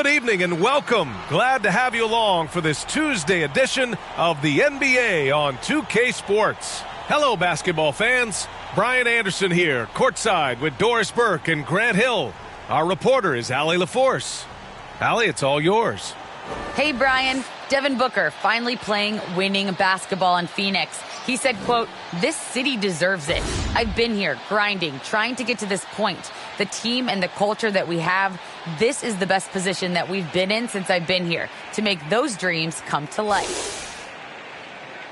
Good evening and welcome. Glad to have you along for this Tuesday edition of the NBA on 2K Sports. Hello, basketball fans. Brian Anderson here, courtside with Doris Burke and Grant Hill. Our reporter is Allie LaForce. Allie, it's all yours. Hey, Brian. Devin Booker finally playing winning basketball in Phoenix. He said, quote, "This city deserves it. I've been here grinding, trying to get to this point. The team and the culture that we have, this is the best position that we've been in since I've been here to make those dreams come to life."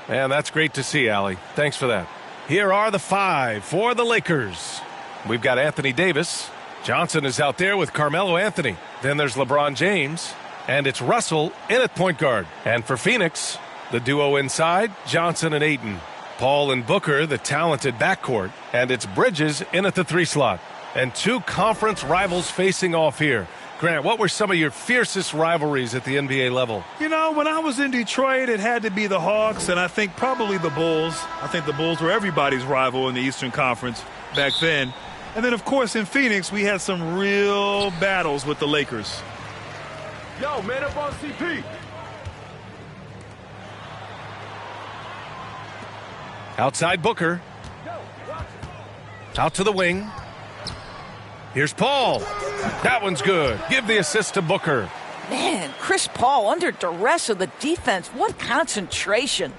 And that's great to see, Allie. Thanks for that. Here are the five for the Lakers. We've got Anthony Davis. Johnson is out there with Carmelo Anthony. Then there's LeBron James. And it's Russell in at point guard. And for Phoenix, the duo inside, Johnson and Ayton. Paul and Booker, the talented backcourt. And it's Bridges in at the three slot. And two conference rivals facing off here. Grant, what were some of your fiercest rivalries at the NBA level? You know, when I was in Detroit, it had to be the Hawks, and I think probably the Bulls. I think the Bulls were everybody's rival in the Eastern Conference back then. And then, of course, in Phoenix, we had some real battles with the Lakers. Yo, man up on CP. Outside Booker. Out to the wing. Here's Paul. That one's good. Give the assist to Booker. Man, Chris Paul under duress of the defense. What concentration.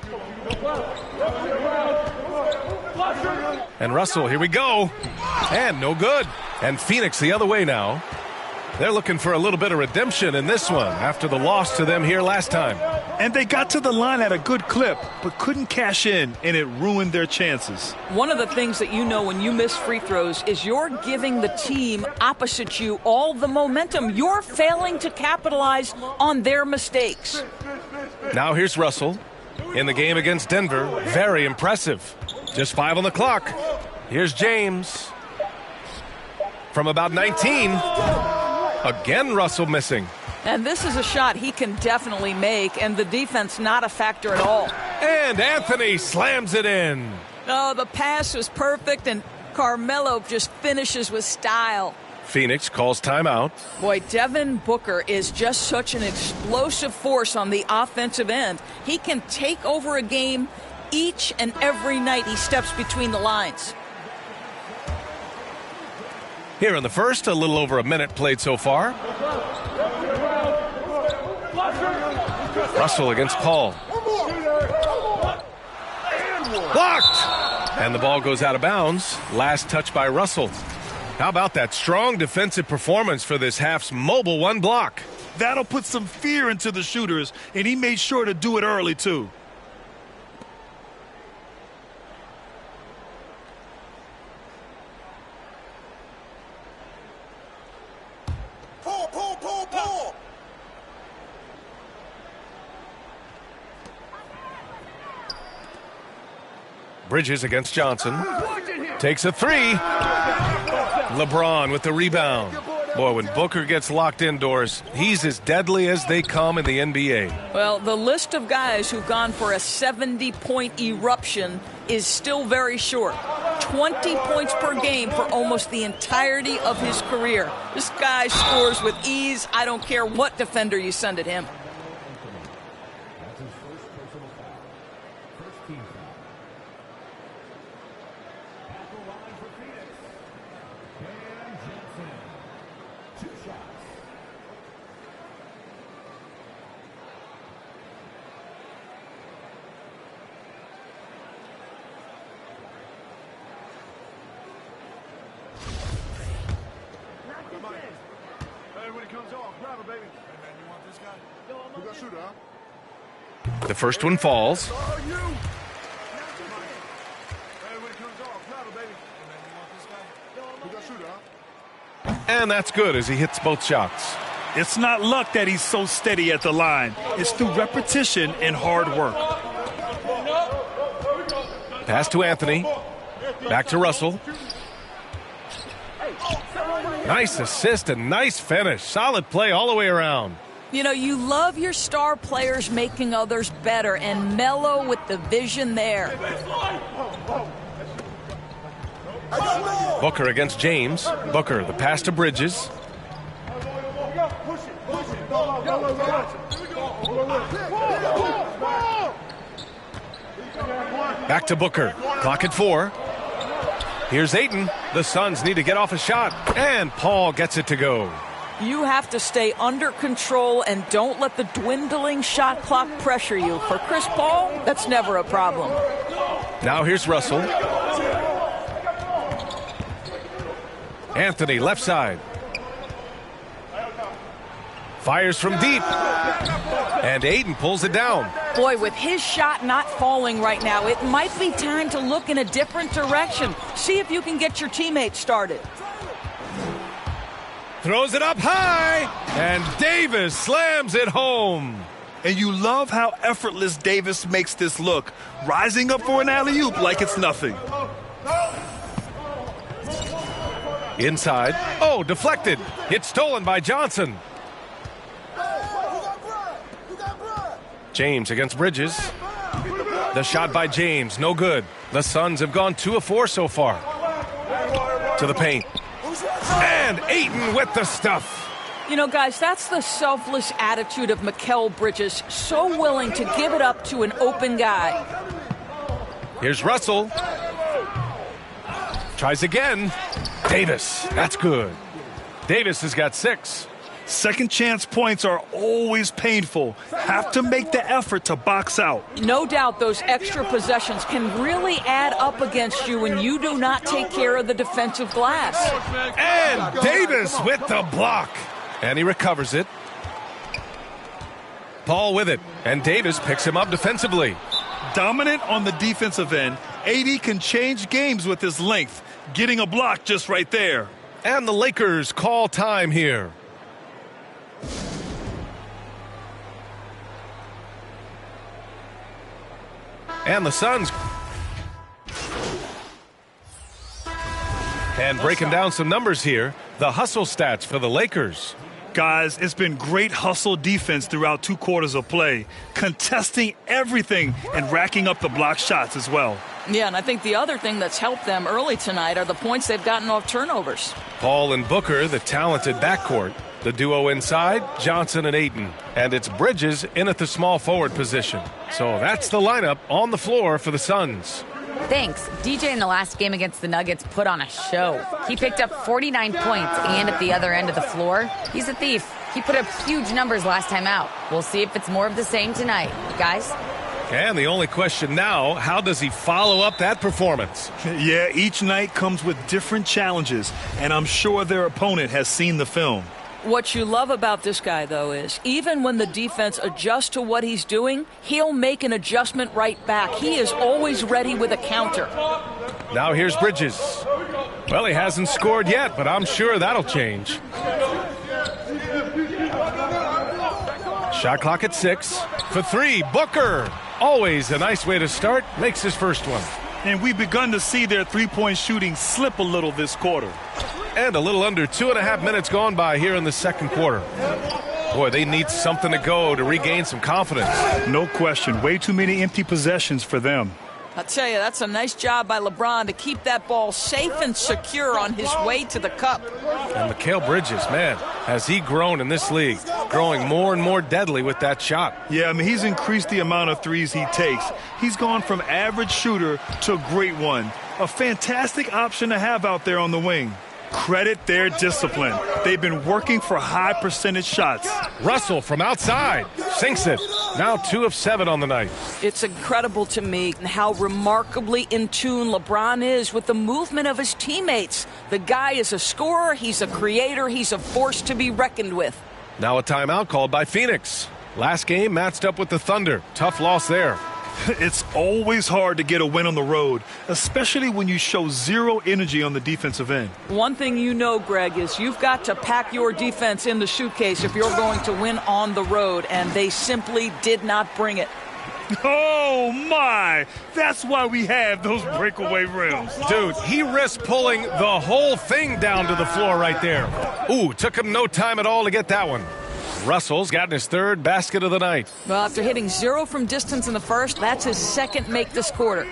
And Russell, here we go. And no good. And Phoenix the other way now. They're looking for a little bit of redemption in this one after the loss to them here last time. And they got to the line at a good clip, but couldn't cash in, and it ruined their chances. One of the things that you know when you miss free throws is you're giving the team opposite you all the momentum. You're failing to capitalize on their mistakes. Now here's Russell in the game against Denver. Very impressive. Just 5 on the clock. Here's James from about 19. Again, Russell missing. And this is a shot he can definitely make, and the defense not a factor at all. And Anthony slams it in. Oh, the pass was perfect, and Carmelo just finishes with style. Phoenix calls timeout. Boy, Devin Booker is just such an explosive force on the offensive end. He can take over a game each and every night he steps between the lines. Here in the first, a little over a minute played so far. Russell against Paul. Blocked! And the ball goes out of bounds. Last touch by Russell. How about that strong defensive performance for this half's mobile one block? That'll put some fear into the shooters, and he made sure to do it early, too. Pull. Bridges against Johnson. Takes a three. LeBron with the rebound. Boy, when Booker gets locked indoors, he's as deadly as they come in the NBA. Well, the list of guys who've gone for a 70-point eruption is still very short. 20 points per game for almost the entirety of his career. This guy scores with ease. I don't care what defender you send at him. The first one falls. And that's good as he hits both shots. It's not luck that he's so steady at the line. It's through repetition and hard work. Pass to Anthony. Back to Russell. Nice assist and nice finish. Solid play all the way around. You know, you love your star players making others better, and Melo with the vision there. Booker against James. Booker, the pass to Bridges. Back to Booker. Clock at 4. Here's Ayton. The Suns need to get off a shot. And Paul gets it to go. You have to stay under control and don't let the dwindling shot clock pressure you. For Chris Paul, that's never a problem. Now here's Russell. Anthony, left side. Fires from deep. And Ayton pulls it down. Boy, with his shot not falling right now, it might be time to look in a different direction. See if you can get your teammates started. Throws it up high. And Davis slams it home. And you love how effortless Davis makes this look, rising up for an alley-oop like it's nothing. Inside. Oh, deflected. It's stolen by Johnson. James against Bridges. The shot by James, no good. The Suns have gone 2 of 4 so far. To the paint. And Ayton with the stuff. You know, guys, that's the selfless attitude of Mikal Bridges. So willing to give it up to an open guy. Here's Russell. Tries again. Davis, that's good. Davis has got 6. Second chance points are always painful. Have to make the effort to box out. No doubt those extra possessions can really add up against you when you do not take care of the defensive glass. And Davis with the block. And he recovers it. Paul with it. And Davis picks him up defensively. Dominant on the defensive end, AD can change games with his length. Getting a block just right there. And the Lakers call time here. And the Suns. And breaking down some numbers here, the hustle stats for the Lakers. Guys, it's been great hustle defense throughout 2 quarters of play, contesting everything and racking up the block shots as well. Yeah, and I think the other thing that's helped them early tonight are the points they've gotten off turnovers. Paul and Booker, the talented backcourt. The duo inside, Johnson and Ayton. And it's Bridges in at the small forward position. So that's the lineup on the floor for the Suns. Thanks. DJ in the last game against the Nuggets put on a show. He picked up 49 points, and at the other end of the floor, he's a thief. He put up huge numbers last time out. We'll see if it's more of the same tonight. Guys? And the only question now, how does he follow up that performance? Yeah, each night comes with different challenges, and I'm sure their opponent has seen the film. What you love about this guy, though, is even when the defense adjusts to what he's doing, he'll make an adjustment right back. He is always ready with a counter. Now here's Bridges. Well, he hasn't scored yet, but I'm sure that'll change. Shot clock at 6. For 3, Booker. Always a nice way to start. Makes his first one. And we've begun to see their three-point shooting slip a little this quarter. And a little under 2.5 minutes gone by here in the second quarter. Boy, they need something to go to regain some confidence. No question. Way too many empty possessions for them. I'll tell you, that's a nice job by LeBron to keep that ball safe and secure on his way to the cup. And Mikal Bridges, man, has he grown in this league, growing more and more deadly with that shot. Yeah, I mean, he's increased the amount of threes he takes. He's gone from average shooter to a great one. A fantastic option to have out there on the wing. Credit their discipline. They've been working for high percentage shots. Russell from outside sinks it. Now 2 of 7 on the night. It's incredible to me how remarkably in tune LeBron is with the movement of his teammates. The guy is a scorer, he's a creator, he's a force to be reckoned with. Now a timeout called by Phoenix. Last game matched up with the Thunder. Tough loss there. It's always hard to get a win on the road, especially when you show zero energy on the defensive end. One thing you know, Greg, is you've got to pack your defense in the suitcase if you're going to win on the road, and they simply did not bring it. Oh, my! That's why we have those breakaway rims. Dude, he risked pulling the whole thing down to the floor right there. Ooh, took him no time at all to get that one. Russell's gotten his 3rd basket of the night. Well, after hitting 0 from distance in the first, that's his 2nd make this quarter.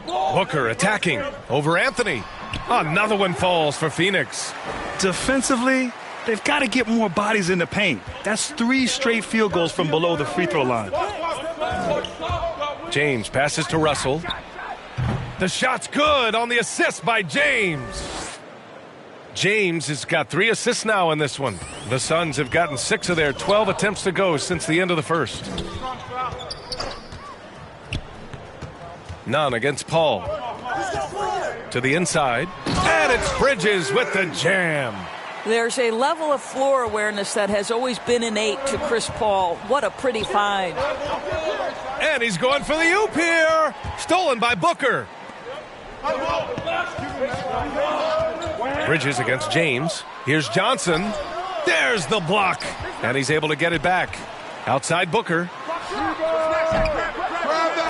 Booker attacking over Anthony. Another one falls for Phoenix. Defensively, they've got to get more bodies in the paint. That's 3 straight field goals from below the free throw line. James passes to Russell. The shot's good on the assist by James. James has got 3 assists now in this one. The Suns have gotten 6 of their 12 attempts to go since the end of the first. None against Paul. To the inside. And it's Bridges with the jam. There's a level of floor awareness that has always been innate to Chris Paul. What a pretty find. And he's going for the oop here. Stolen by Booker. Bridges against James. Here's Johnson. There's the block. And he's able to get it back. Outside Booker.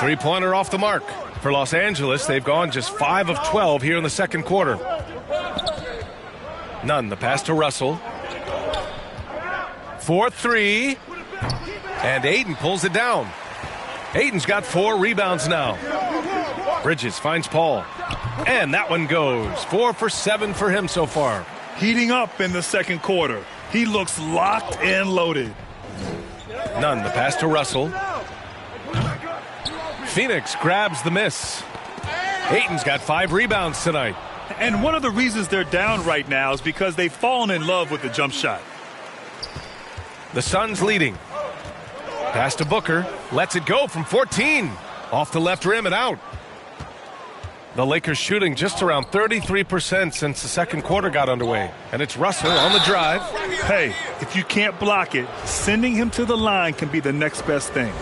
3-pointer off the mark. For Los Angeles, they've gone just 5 of 12 here in the second quarter. None. The pass to Russell. 4-3. And Ayton pulls it down. Ayton's got 4 rebounds now. Bridges finds Paul. And that one goes. 4 for 7 for him so far. Heating up in the second quarter. He looks locked and loaded. None. The pass to Russell. Phoenix grabs the miss. Ayton's got 5 rebounds tonight. And one of the reasons they're down right now is because they've fallen in love with the jump shot. The Suns leading. Pass to Booker. Lets it go from 14. Off the left rim and out. The Lakers shooting just around 33% since the second quarter got underway. And it's Russell on the drive. Hey, if you can't block it, sending him to the line can be the next best thing.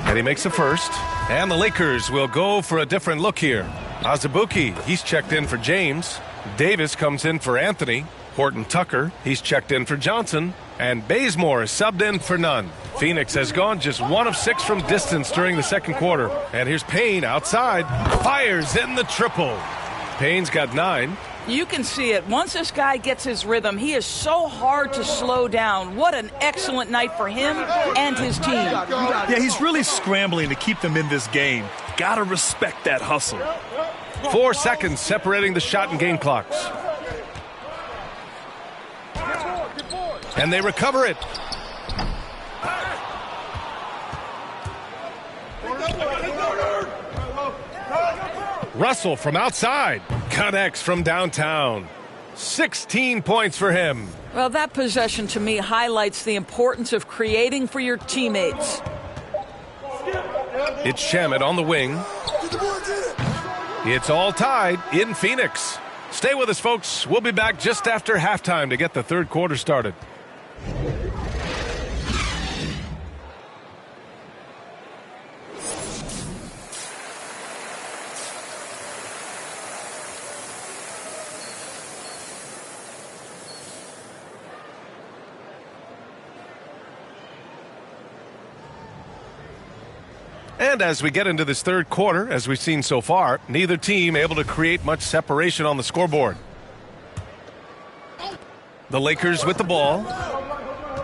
And he makes the first. And the Lakers will go for a different look here. Azubuike, he's checked in for James. Davis comes in for Anthony. Horton Tucker, he's checked in for Johnson. And Bazemore is subbed in for Nunn. Phoenix has gone just 1 of 6 from distance during the second quarter. And here's Payne outside. Fires in the triple. Payne's got 9. You can see it. Once this guy gets his rhythm, he is so hard to slow down. What an excellent night for him and his team. Yeah, he's really scrambling to keep them in this game. Gotta respect that hustle. 4 seconds separating the shot and game clocks. And they recover it. Russell from outside. Connects from downtown. 16 points for him. Well, that possession to me highlights the importance of creating for your teammates. It's Shamet on the wing. It's all tied in Phoenix. Stay with us, folks. We'll be back just after halftime to get the third quarter started. And as we get into this third quarter, as we've seen so far, neither team able to create much separation on the scoreboard. The Lakers with the ball.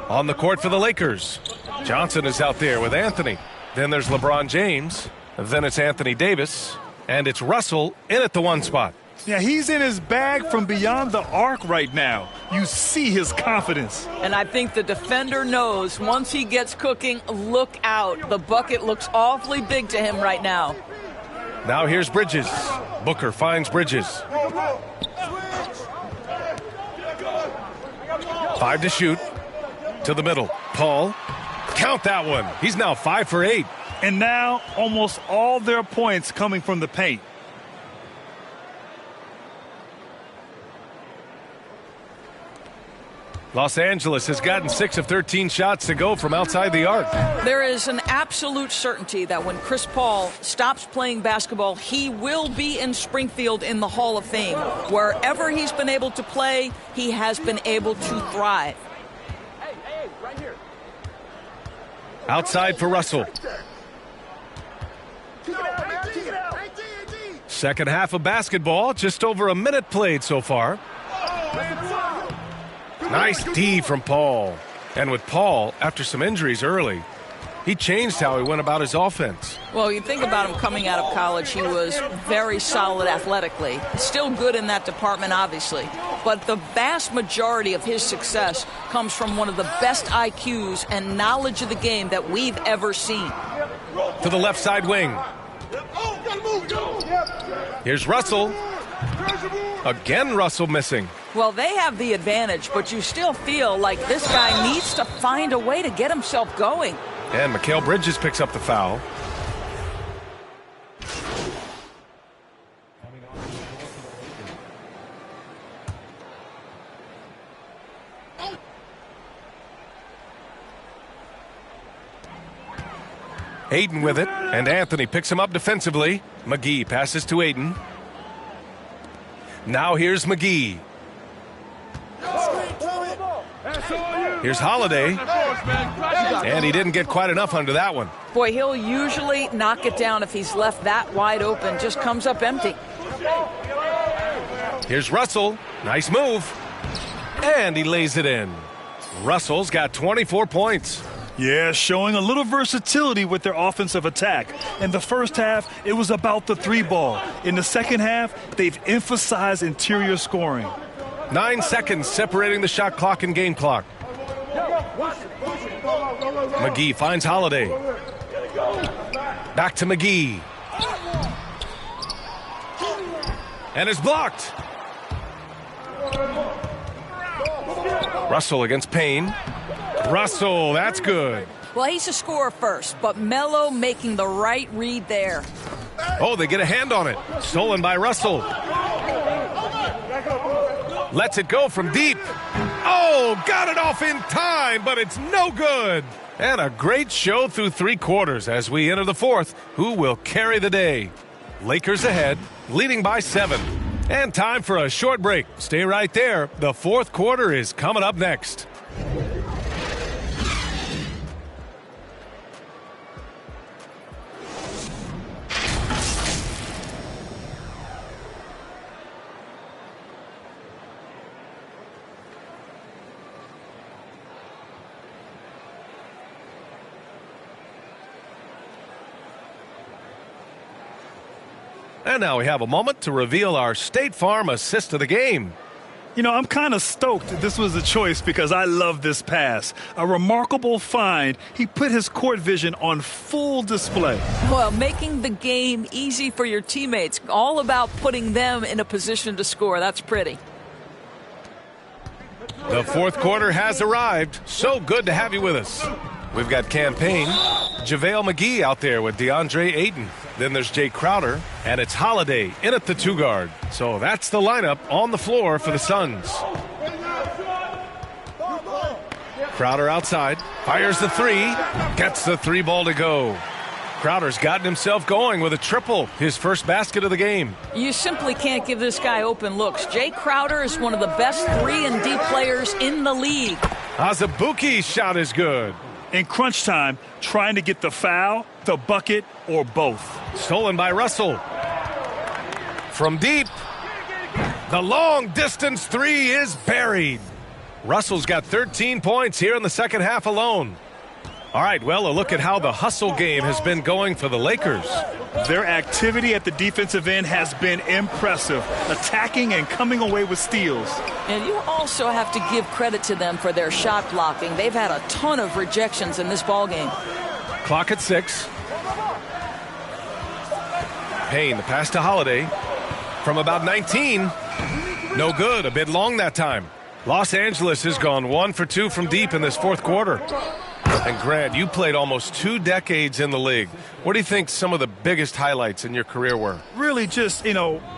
On the court for the Lakers. Johnson is out there with Anthony. Then there's LeBron James. Then it's Anthony Davis. And it's Russell in at the 1 spot. Yeah, he's in his bag from beyond the arc right now. You see his confidence. And I think the defender knows once he gets cooking, look out. The bucket looks awfully big to him right now. Now here's Bridges. Booker finds Bridges. 5 to shoot. To the middle. Paul. Count that one. He's now 5 for 8. And now almost all their points coming from the paint. Los Angeles has gotten 6 of 13 shots to go from outside the arc. There is an absolute certainty that when Chris Paul stops playing basketball, he will be in Springfield in the Hall of Fame. Wherever he's been able to play, he has been able to thrive. Hey, right here. Outside for Russell. Second half of basketball, just over a minute played so far. Nice D from Paul. And with Paul, after some injuries early, he changed how he went about his offense. Well, you think about him coming out of college, he was very solid athletically. Still good in that department, obviously. But the vast majority of his success comes from one of the best IQs and knowledge of the game that we've ever seen. to the left side wing. Here's Russell. Again, Russell missing. Well, they have the advantage, but you still feel like this guy needs to find a way to get himself going. And Mikal Bridges picks up the foul. Aiden with it, and Anthony picks him up defensively. McGee passes to Aiden. Now here's McGee. Here's Holiday. And he didn't get quite enough under that one. Boy, he'll usually knock it down if he's left that wide open. Just comes up empty. Here's Russell. Nice move. And he lays it in. Russell's got 24 points. Yeah, showing a little versatility with their offensive attack. In the first half, it was about the three ball. In the second half, they've emphasized interior scoring. 9 seconds separating the shot clock and game clock. McGee finds Holiday. Back to McGee. And is blocked. Russell against Payne. Russell, that's good. Well, he's a scorer first, but Melo making the right read there. Oh, they get a hand on it. Stolen by Russell. Lets it go from deep. Oh, got it off in time, but it's no good. And a great show through 3 quarters as we enter the fourth. Who will carry the day? Lakers ahead, leading by 7. And time for a short break. Stay right there. The fourth quarter is coming up next. And now we have a moment to reveal our State Farm assist of the game. You know, I'm kind of stoked that this was a choice because I love this pass. A remarkable find. He put his court vision on full display. Well, making the game easy for your teammates. All about putting them in a position to score. That's pretty. The fourth quarter has arrived. So good to have you with us. We've got Campaign, JaVale McGee out there with DeAndre Ayton. Then there's Jay Crowder, and it's Holiday in at the 2 guard. So that's the lineup on the floor for the Suns. Crowder outside, fires the 3, gets the 3 ball to go. Crowder's gotten himself going with a triple, his first basket of the game. You simply can't give this guy open looks. Jay Crowder is one of the best 3-and-D players in the league. Azubuike's shot is good. In crunch time, trying to get the foul, the bucket, or both. Stolen by Russell. From deep. The long distance 3 is buried. Russell's got 13 points here in the second half alone. All right, well, a look at how the hustle game has been going for the Lakers. Their activity at the defensive end has been impressive, attacking and coming away with steals. And you also have to give credit to them for their shot blocking. They've had a ton of rejections in this ballgame. Clock at 6. Payne, the pass to Holiday. From about 19. No good, a bit long that time. Los Angeles has gone 1 for 2 from deep in this fourth quarter. And Grant, you played almost 2 decades in the league. What do you think some of the biggest highlights in your career were? Really just,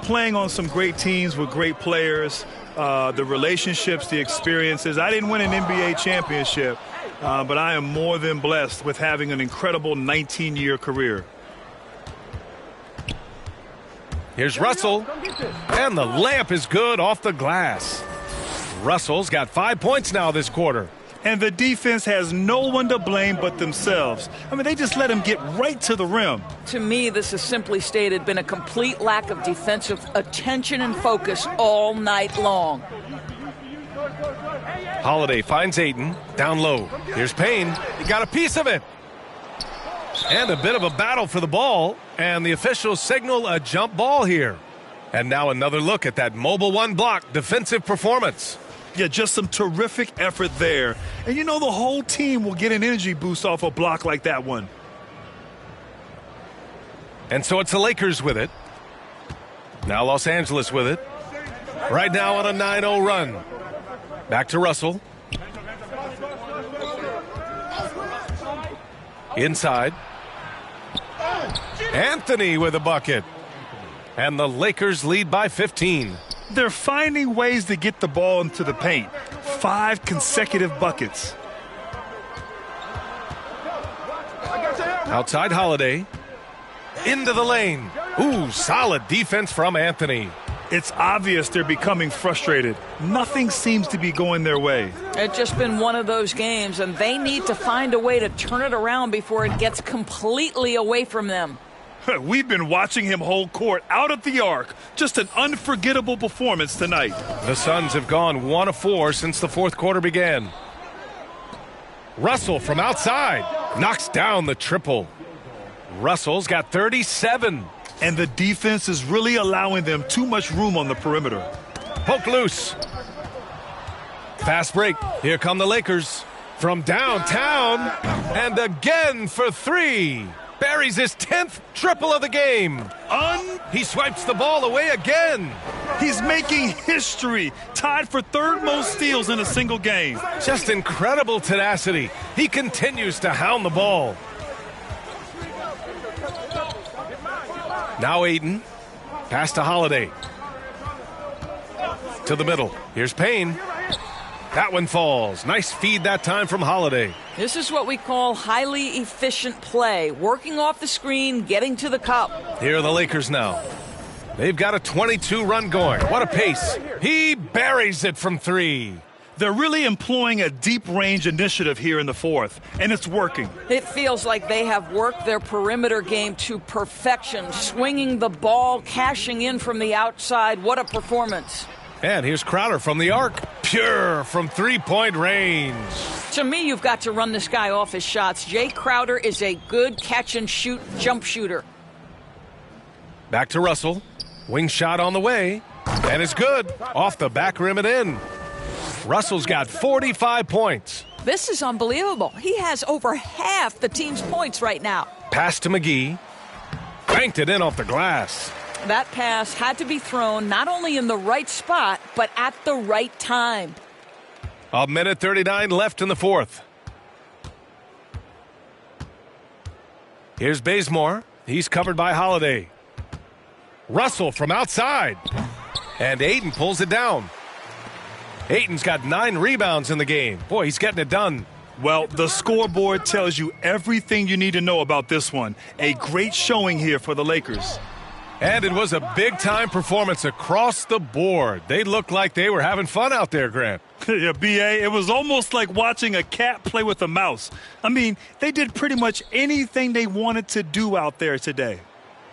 playing on some great teams with great players, the relationships, the experiences. I didn't win an NBA championship, but I am more than blessed with having an incredible 19-year career. Here's Russell, and the layup is good off the glass. Russell's got 5 points now this quarter. And the defense has no one to blame but themselves. I mean, they just let him get right to the rim. To me, this has simply stated been a complete lack of defensive attention and focus all night long. Holiday finds Ayton, down low. Here's Payne, he got a piece of it. And a bit of a battle for the ball, and the officials signal a jump ball here. And now another look at that mobile 1 block defensive performance. Yeah, just some terrific effort there. And the whole team will get an energy boost off a block like that one. And so it's the Lakers with it. Now Los Angeles with it. Right now on a 9-0 run. Back to Russell. Inside. Anthony with a bucket. And the Lakers lead by 15. They're finding ways to get the ball into the paint. 5 consecutive buckets. Outside Holiday. Into the lane. Ooh, solid defense from Anthony. It's obvious they're becoming frustrated. Nothing seems to be going their way. It's just been one of those games, and they need to find a way to turn it around before it gets completely away from them. We've been watching him hold court out at the arc. Just an unforgettable performance tonight. The Suns have gone 1 of 4 since the fourth quarter began. Russell from outside knocks down the triple. Russell's got 37. And the defense is really allowing them too much room on the perimeter. Poke loose. Fast break. Here come the Lakers from downtown. And again for 3. Buries his 10th triple of the game. He swipes the ball away again. He's making history. Tied for 3rd most steals in a single game. Just incredible tenacity. He continues to hound the ball. Now Aiden. Pass to Holiday. To the middle. Here's Payne. That one falls. Nice feed that time from Holiday. This is what we call highly efficient play. Working off the screen, getting to the cup. Here are the Lakers now. They've got a 22 run going. What a pace. He buries it from 3. They're really employing a deep range initiative here in the fourth, and it's working. It feels like they have worked their perimeter game to perfection, swinging the ball, cashing in from the outside. What a performance. And here's Crowder from the arc. Pure from 3-point range. To me, you've got to run this guy off his shots. Jay Crowder is a good catch-and-shoot jump shooter. Back to Russell. Wing shot on the way. And it's good. Off the back rim and in. Russell's got 45 points. This is unbelievable. He has over half the team's points right now. Pass to McGee. Banked it in off the glass. That pass had to be thrown not only in the right spot, but at the right time. A minute 39 left in the fourth. Here's Bazemore. He's covered by Holiday. Russell from outside. And Aiden pulls it down. Aiden's got 9 rebounds in the game. Boy, he's getting it done. Well, the scoreboard tells you everything you need to know about this one. A great showing here for the Lakers. And it was a big-time performance across the board. They looked like they were having fun out there, Grant. Yeah, B.A., it was almost like watching a cat play with a mouse. I mean, they did pretty much anything they wanted to do out there today.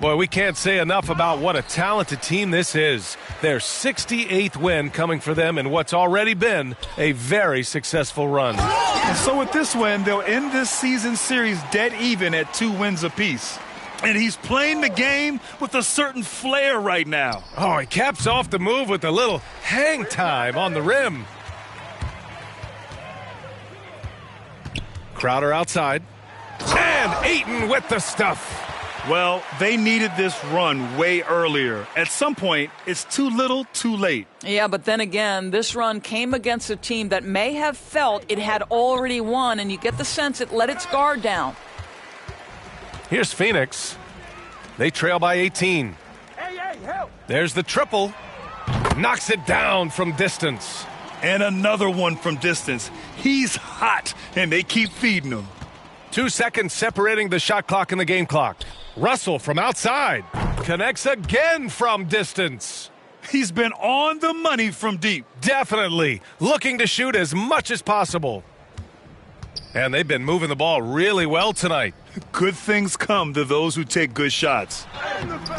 Boy, we can't say enough about what a talented team this is. Their 68th win coming for them in what's already been a very successful run. And so with this win, they'll end this season series dead even at 2 wins apiece. And he's playing the game with a certain flair right now. Oh, he caps off the move with a little hang time on the rim. Crowder outside. And Ayton with the stuff. Well, they needed this run way earlier. At some point, it's too little, too late. Yeah, but then again, this run came against a team that may have felt it had already won, and you get the sense it let its guard down. Here's Phoenix. They trail by 18. Hey, help! There's the triple. Knocks it down from distance. And another one from distance. He's hot, and they keep feeding him. 2 seconds separating the shot clock and the game clock. Russell from outside. Connects again from distance. He's been on the money from deep. Definitely. Looking to shoot as much as possible. And they've been moving the ball really well tonight. Good things come to those who take good shots.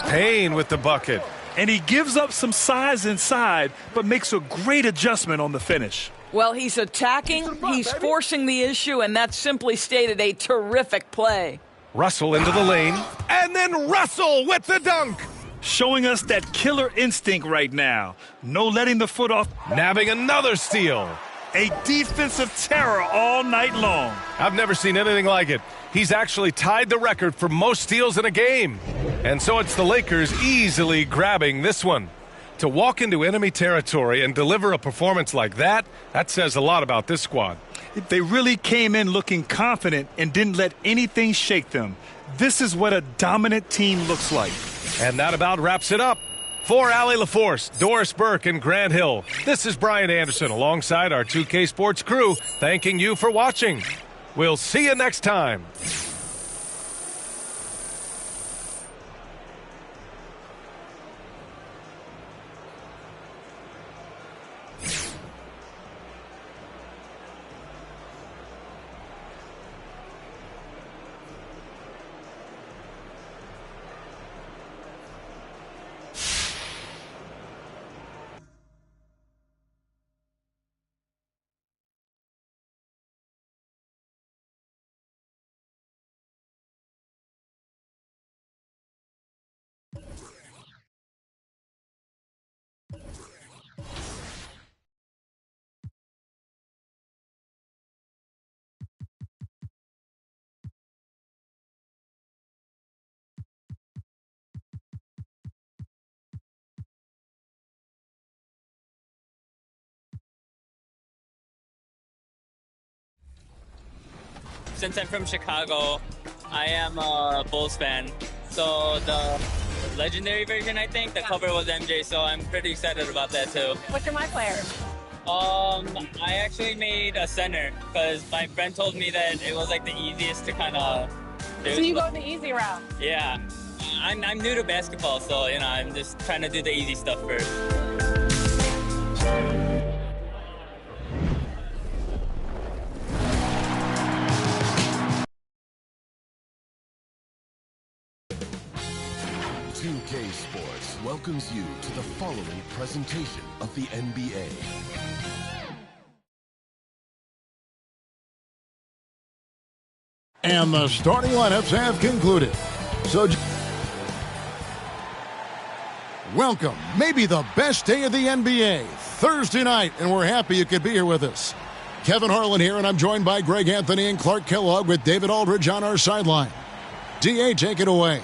Payne with the bucket. And he gives up some size inside, but makes a great adjustment on the finish. Well, he's attacking, he's forcing the issue, and that's simply stated a terrific play. Russell into the lane, and then Russell with the dunk. Showing us that killer instinct right now. No letting the foot off. Nabbing another steal. A defensive terror all night long. I've never seen anything like it. He's actually tied the record for most steals in a game. And so it's the Lakers easily grabbing this one. To walk into enemy territory and deliver a performance like that, that says a lot about this squad. They really came in looking confident and didn't let anything shake them. This is what a dominant team looks like. And that about wraps it up. For Allie LaForce, Doris Burke, and Grant Hill, this is Brian Anderson alongside our 2K Sports crew, thanking you for watching. We'll see you next time. Since I'm from Chicago, I am a Bulls fan. So the legendary version, I think, the cover was MJ, so I'm pretty excited about that too. What's your My Player? I actually made a center because my friend told me that it was like the easiest to kind of do. So you go the easy route? Yeah. I'm new to basketball, so, you know, I'm just trying to do the easy stuff first. 2K Sports welcomes you to the following presentation of the NBA. And the starting lineups have concluded. So, welcome, maybe the best day of the NBA, Thursday night, and we're happy you could be here with us. Kevin Harlan here, and I'm joined by Greg Anthony and Clark Kellogg with David Aldridge on our sideline. DA, take it away.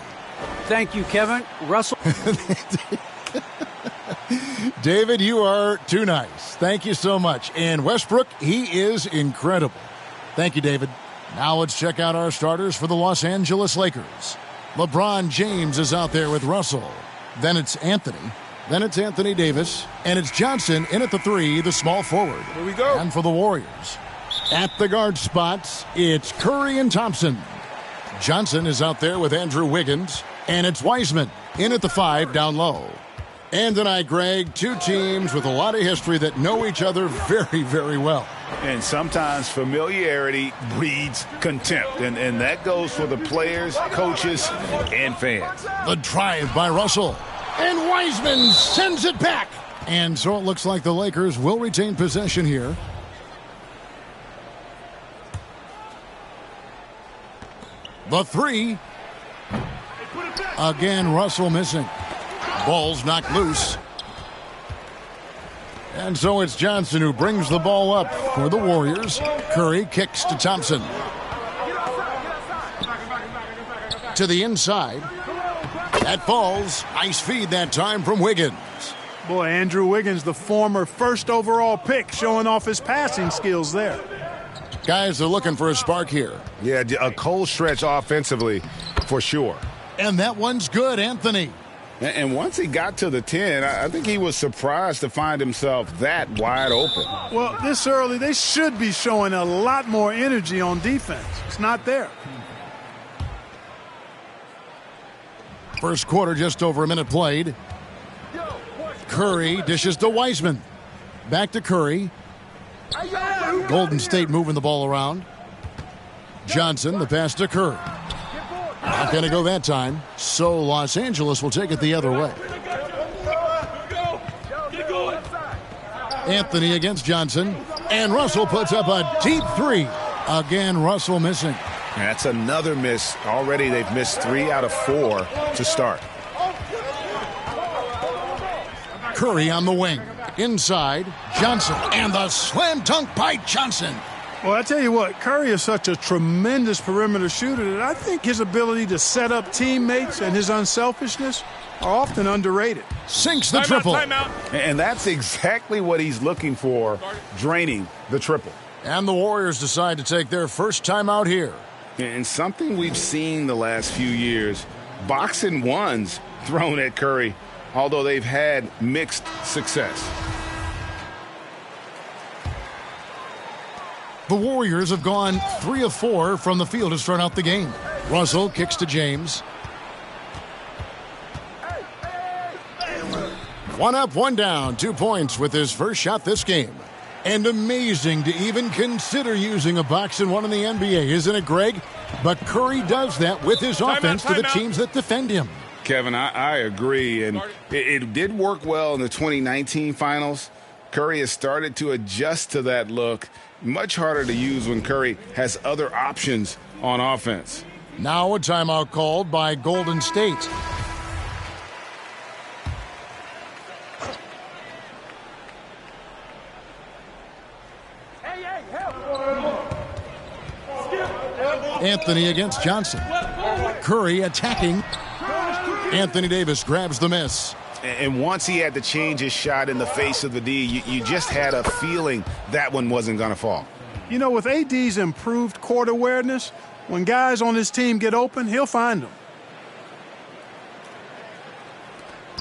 Thank you, Kevin. Russell. David, you are too nice. Thank you so much. And Westbrook, he is incredible. Thank you, David. Now let's check out our starters for the Los Angeles Lakers. LeBron James is out there with Russell. Then it's Anthony. Then it's Anthony Davis. And it's Johnson in at the 3, the small forward. Here we go. And for the Warriors, at the guard spots, it's Curry and Thompson. Johnson is out there with Andrew Wiggins. And it's Wiseman in at the 5 down low. And tonight, Greg, two teams with a lot of history that know each other very, very well. And sometimes familiarity breeds contempt. And that goes for the players, coaches, and fans. The drive by Russell. And Wiseman sends it back. And so it looks like the Lakers will retain possession here. The 3. Again, Russell missing. Ball's knocked loose. And so it's Johnson who brings the ball up for the Warriors. Curry kicks to Thompson. To the inside. That falls. Nice feed that time from Wiggins. Boy, Andrew Wiggins, the former first overall pick, showing off his passing skills there. Guys are looking for a spark here. Yeah, a cold stretch offensively for sure. And that one's good, Anthony. And once he got to the 10, I think he was surprised to find himself that wide open. Well, this early, they should be showing a lot more energy on defense. It's not there. First quarter, just over a minute played. Curry dishes to Wiseman. Back to Curry. Golden State moving the ball around. Johnson, the pass to Curry. Not going to go that time, so Los Angeles will take it the other way. Anthony against Johnson, and Russell puts up a deep 3. Again, Russell missing. That's another miss. Already they've missed 3 out of 4 to start. Curry on the wing. Inside, Johnson. And the slam dunk by Johnson. Well, I tell you what, Curry is such a tremendous perimeter shooter that I think his ability to set up teammates and his unselfishness are often underrated. Sinks the triple. Timeout. And that's exactly what he's looking for, draining the triple. And the Warriors decide to take their first timeout here. And something we've seen the last few years, boxing ones thrown at Curry, although they've had mixed success. The Warriors have gone 3 of 4 from the field to start out the game. Russell kicks to James. One up, one down, 2 points with his first shot this game. And amazing to even consider using a box and one in the NBA, isn't it, Greg? But Curry does that with his offense to the teams that defend him. Kevin, I agree, and it did work well in the 2019 finals. Curry has started to adjust to that look. Much harder to use when Curry has other options on offense. Now a timeout called by Golden State. Anthony against Johnson. Curry attacking. Anthony Davis grabs the miss. And once he had to change his shot in the face of the D, you just had a feeling that one wasn't going to fall. You know, with AD's improved court awareness, when guys on his team get open, he'll find them.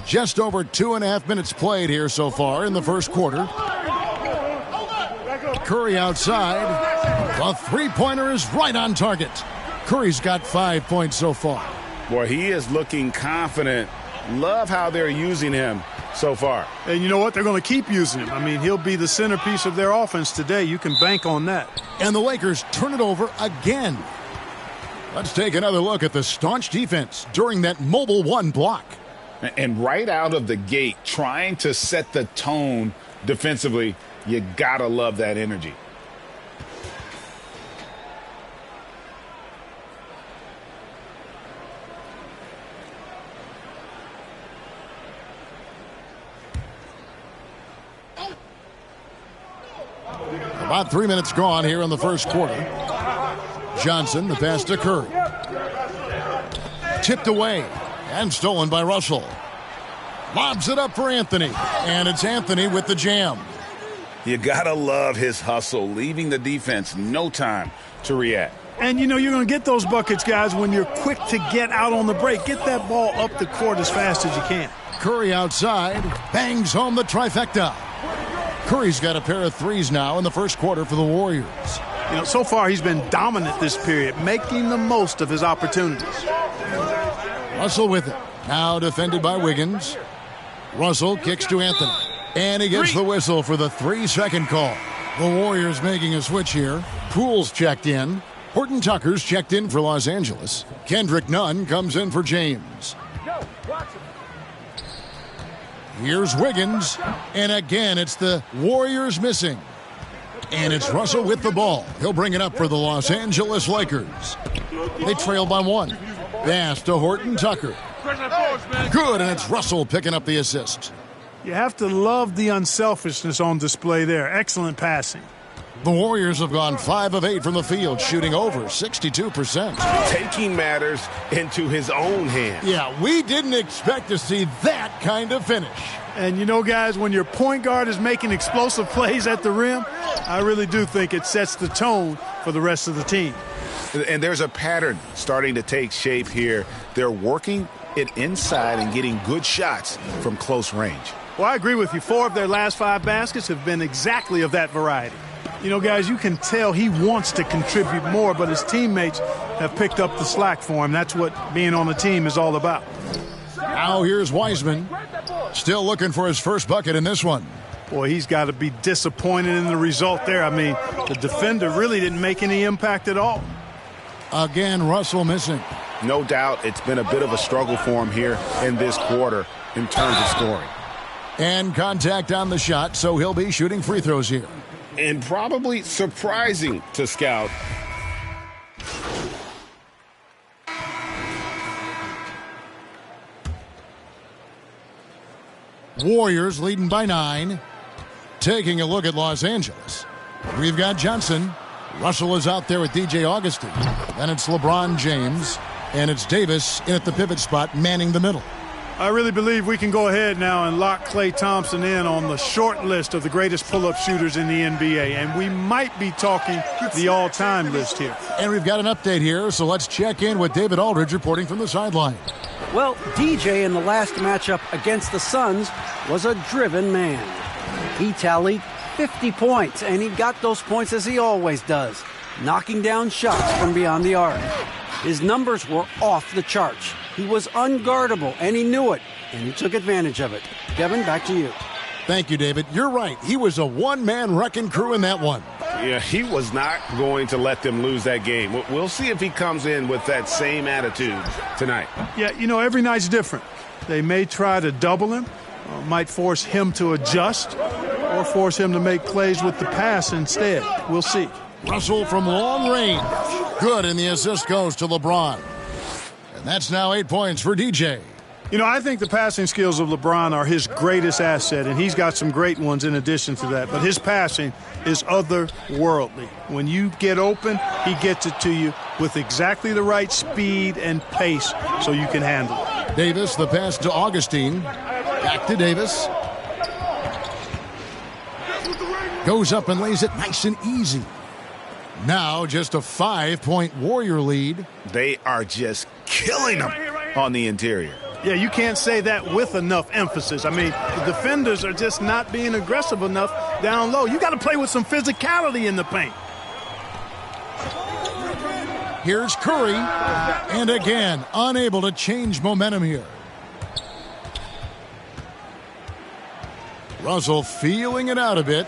Just over 2.5 minutes played here so far in the first quarter. Curry outside. The three-pointer is right on target. Curry's got 5 points so far. Boy, he is looking confident. Love how they're using him so far. And you know what? They're going to keep using him. I mean, he'll be the centerpiece of their offense today. You can bank on that. And the Lakers turn it over again. Let's take another look at the staunch defense during that mobile one block. And right out of the gate, trying to set the tone defensively, you got to love that energy. About 3 minutes gone here in the first quarter. Johnson, the pass to Curry. Tipped away and stolen by Russell. Lobs it up for Anthony, and it's Anthony with the jam. You gotta love his hustle, leaving the defense no time to react. And you know you're going to get those buckets, guys, when you're quick to get out on the break. Get that ball up the court as fast as you can. Curry outside, bangs home the trifecta. Curry's got a pair of threes now in the first quarter for the Warriors. You know, so far he's been dominant this period, making the most of his opportunities. Russell with it. Now defended by Wiggins. Russell kicks to Anthony. And he gets the whistle for the 3-second call. The Warriors making a switch here. Poole's checked in. Horton Tucker's checked in for Los Angeles. Kendrick Nunn comes in for James. Here's Wiggins. And again, it's the Warriors missing. And it's Russell with the ball. He'll bring it up for the Los Angeles Lakers. They trail by 1. Pass to Horton Tucker. Good, and it's Russell picking up the assist. You have to love the unselfishness on display there. Excellent passing. The Warriors have gone 5 of 8 from the field, shooting over 62%. Taking matters into his own hands. Yeah, we didn't expect to see that kind of finish. And you know, guys, when your point guard is making explosive plays at the rim, I really do think it sets the tone for the rest of the team. And there's a pattern starting to take shape here. They're working it inside and getting good shots from close range. Well, I agree with you. 4 of their last 5 baskets have been exactly of that variety. You know, guys, you can tell he wants to contribute more, but his teammates have picked up the slack for him. That's what being on the team is all about. Now here's Wiseman. Still looking for his first bucket in this one. Boy, he's got to be disappointed in the result there. I mean, the defender really didn't make any impact at all. Again, Russell missing. No doubt it's been a bit of a struggle for him here in this quarter in terms of scoring. And contact on the shot, so he'll be shooting free throws here. And probably surprising to scout. Warriors leading by 9. Taking a look at Los Angeles, we've got Johnson. Russell is out there with DJ Augustine. Then it's LeBron James. And it's Davis in at the pivot spot, manning the middle. I really believe we can go ahead now and lock Klay Thompson in on the short list of the greatest pull-up shooters in the NBA. And we might be talking the all-time list here. And we've got an update here, so let's check in with David Aldridge reporting from the sideline. Well, DJ in the last matchup against the Suns was a driven man. He tallied 50 points, and he got those points as he always does, knocking down shots from beyond the arc. His numbers were off the charts. He was unguardable, and he knew it, and he took advantage of it. Kevin, back to you. Thank you, David. You're right. He was a one-man wrecking crew in that one. Yeah, he was not going to let them lose that game. We'll see if he comes in with that same attitude tonight. Yeah, you know, every night's different. They may try to double him, might force him to adjust, or force him to make plays with the pass instead. We'll see. Russell from long range. Good, and the assist goes to LeBron. And that's now 8 points for DJ. You know, I think the passing skills of LeBron are his greatest asset, and he's got some great ones in addition to that. But his passing is otherworldly. When you get open, he gets it to you with exactly the right speed and pace so you can handle it. Davis, the pass to Augustine. Back to Davis. Goes up and lays it nice and easy. Now just a 5-point Warrior lead. They are just killing them on the interior. Yeah, you can't say that with enough emphasis. I mean, the defenders are just not being aggressive enough down low. You got to play with some physicality in the paint. Here's Curry. And again, unable to change momentum here. Russell feeling it out a bit.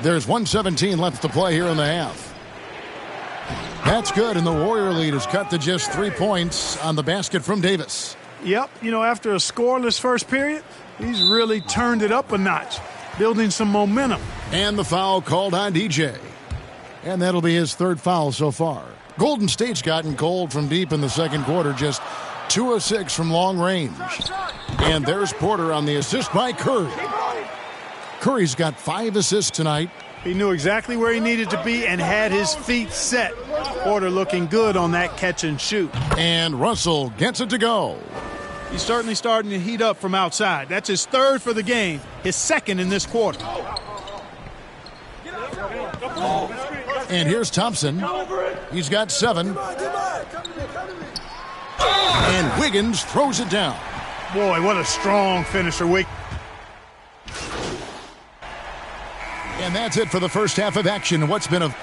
There's 1:17 left to play here in the half. That's good, and the Warrior lead is cut to just 3 points on the basket from Davis. Yep, you know, after a scoreless first period, he's really turned it up a notch, building some momentum. And the foul called on DJ. And that'll be his third foul so far. Golden State's gotten cold from deep in the second quarter, just 2 of 6 from long range. And there's Porter on the assist by Curry. Curry's got 5 assists tonight. He knew exactly where he needed to be and had his feet set. Porter looking good on that catch and shoot. And Russell gets it to go. He's certainly starting to heat up from outside. That's his third for the game, his second in this quarter. And here's Thompson. He's got 7. And Wiggins throws it down. Boy, what a strong finisher, Wiggins. And that's it for the first half of action. What's been a...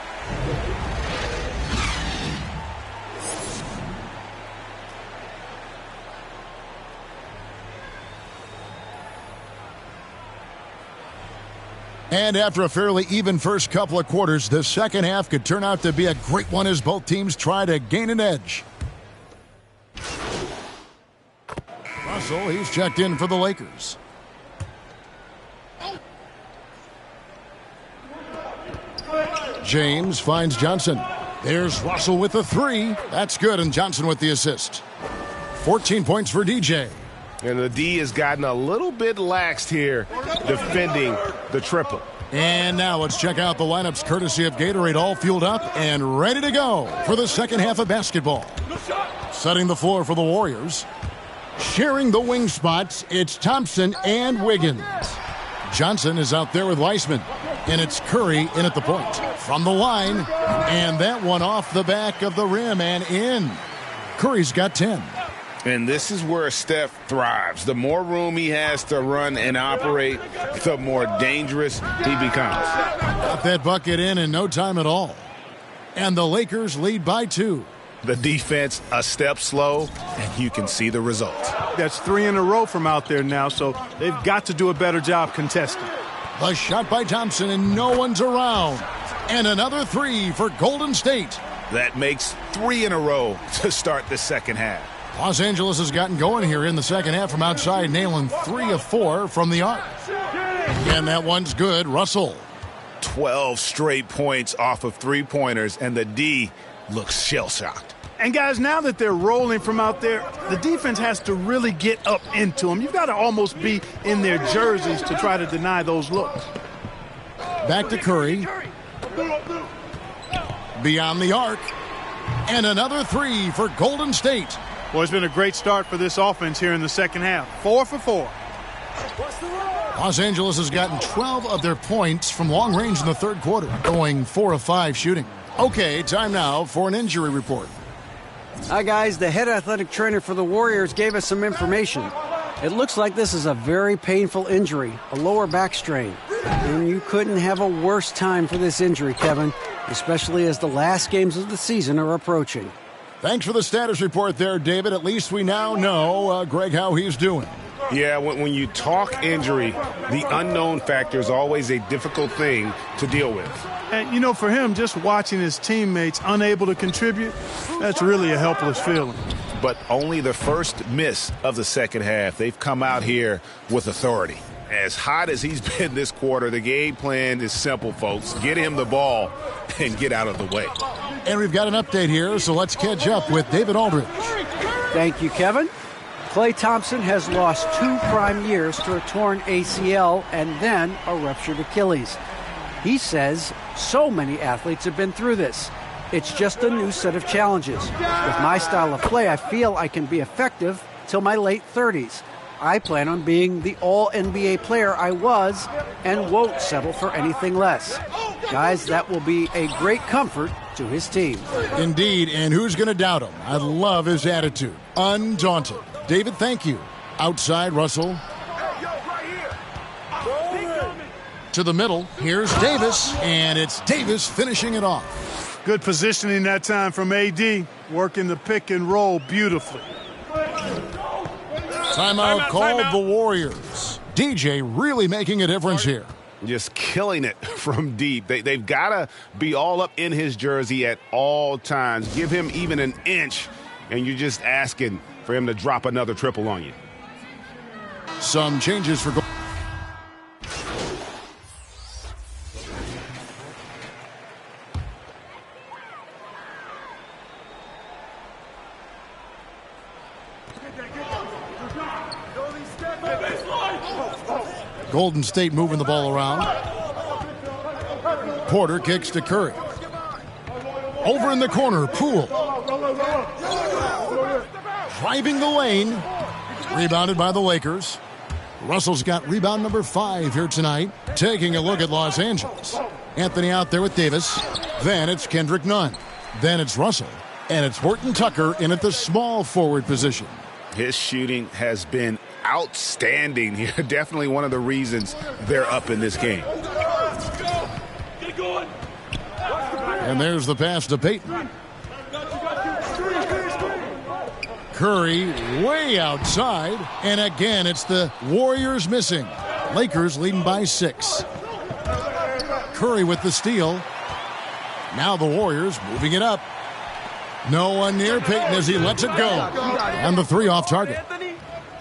And after a fairly even first couple of quarters, the second half could turn out to be a great one as both teams try to gain an edge. Russell, he's checked in for the Lakers. James finds Johnson. There's Russell with the 3. That's good, and Johnson with the assist. 14 points for DJ. And the D has gotten a little bit laxed here defending the triple. And now let's check out the lineups courtesy of Gatorade, all fueled up and ready to go for the second half of basketball. Setting the floor for the Warriors. Sharing the wing spots, it's Thompson and Wiggins. Johnson is out there with Weissman. And it's Curry in at the point. From the line. And that one off the back of the rim and in. Curry's got 10. And this is where Steph thrives. The more room he has to run and operate, the more dangerous he becomes. Got that bucket in no time at all. And the Lakers lead by 2. The defense a step slow, and you can see the result. That's 3 in a row from out there now, so they've got to do a better job contesting. The shot by Thompson, and no one's around. And another 3 for Golden State. That makes 3 in a row to start the second half. Los Angeles has gotten going here in the second half from outside, nailing 3 of 4 from the arc. And that one's good. Russell. 12 straight points off of 3-pointers, and the D looks shell-shocked. And, guys, now that they're rolling from out there, the defense has to really get up into them. You've got to almost be in their jerseys to try to deny those looks. Back to Curry. Beyond the arc. And another three for Golden State. Well, it's been a great start for this offense here in the second half. 4 for 4. Los Angeles has gotten 12 of their points from long range in the third quarter, going 4 of 5 shooting. Okay, time now for an injury report. Hi, guys. The head athletic trainer for the Warriors gave us some information. It looks like this is a very painful injury, a lower back strain. And you couldn't have a worse time for this injury, Kevin, especially as the last games of the season are approaching. Thanks for the status report there, David. At least we now know, Greg, how he's doing. Yeah, when you talk injury, the unknown factor is always a difficult thing to deal with. And, you know, for him, just watching his teammates unable to contribute, that's really a helpless feeling. But only the first miss of the second half. They've come out here with authority. As hot as he's been this quarter, the game plan is simple, folks. Get him the ball and get out of the way. And we've got an update here, so let's catch up with David Aldridge. Thank you, Kevin. Klay Thompson has lost 2 prime years to a torn ACL and then a ruptured Achilles. He says so many athletes have been through this. It's just a new set of challenges. With my style of play, I feel I can be effective till my late 30s. I plan on being the all-NBA player I was and won't settle for anything less. Guys, that will be a great comfort to his team. Indeed, and who's going to doubt him? I love his attitude. Undaunted. David, thank you. Outside, Russell. To the middle, here's Davis, and it's Davis finishing it off. Good positioning that time from AD, working the pick and roll beautifully. Timeout called the Warriors. DJ really making a difference here. Just killing it from deep. They've got to be all up in his jersey at all times. Give him even an inch, and you're just asking for him to drop another triple on you. Some changes for Golden State moving the ball around. Porter kicks to Curry. Over in the corner, Poole. Driving the lane. Rebounded by the Lakers. Russell's got rebound number 5 here tonight. Taking a look at Los Angeles. Anthony out there with Davis. Then it's Kendrick Nunn. Then it's Russell. And it's Horton Tucker in at the small forward position. His shooting has been outstanding here. Definitely one of the reasons they're up in this game. And there's the pass to Payton. Curry way outside. And again, it's the Warriors missing. Lakers leading by 6. Curry with the steal. Now the Warriors moving it up. No one near Payton as he lets it go. And the 3 off target.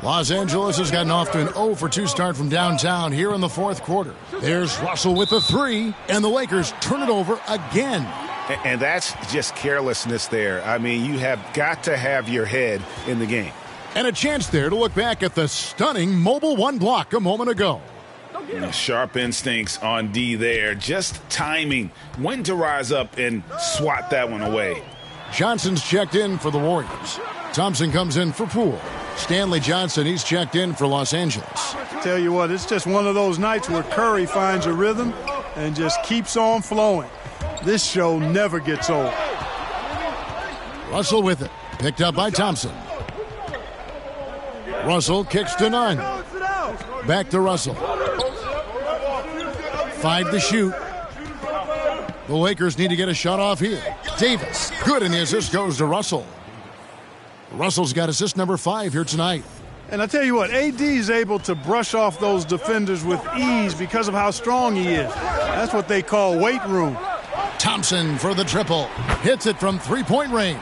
Los Angeles has gotten off to an 0 for 2 start from downtown here in the fourth quarter. There's Russell with the 3, and the Lakers turn it over again. And that's just carelessness there. I mean, you have got to have your head in the game. And a chance there to look back at the stunning mobile 1 block a moment ago. Sharp instincts on D there. Just timing. When to rise up and swat that one away. Johnson's checked in for the Warriors. Thompson comes in for Poole. Stanley Johnson, he's checked in for Los Angeles. Tell you what, it's just one of those nights where Curry finds a rhythm and just keeps on flowing. This show never gets old. Russell with it. Picked up by Thompson. Russell kicks to Nunn. Back to Russell. 5 to shoot. The Lakers need to get a shot off here. Davis, good, and the assist goes to Russell. Russell's got assist number 5 here tonight. And I tell you what, AD is able to brush off those defenders with ease because of how strong he is. That's what they call weight room. Thompson for the triple. Hits it from 3-point range.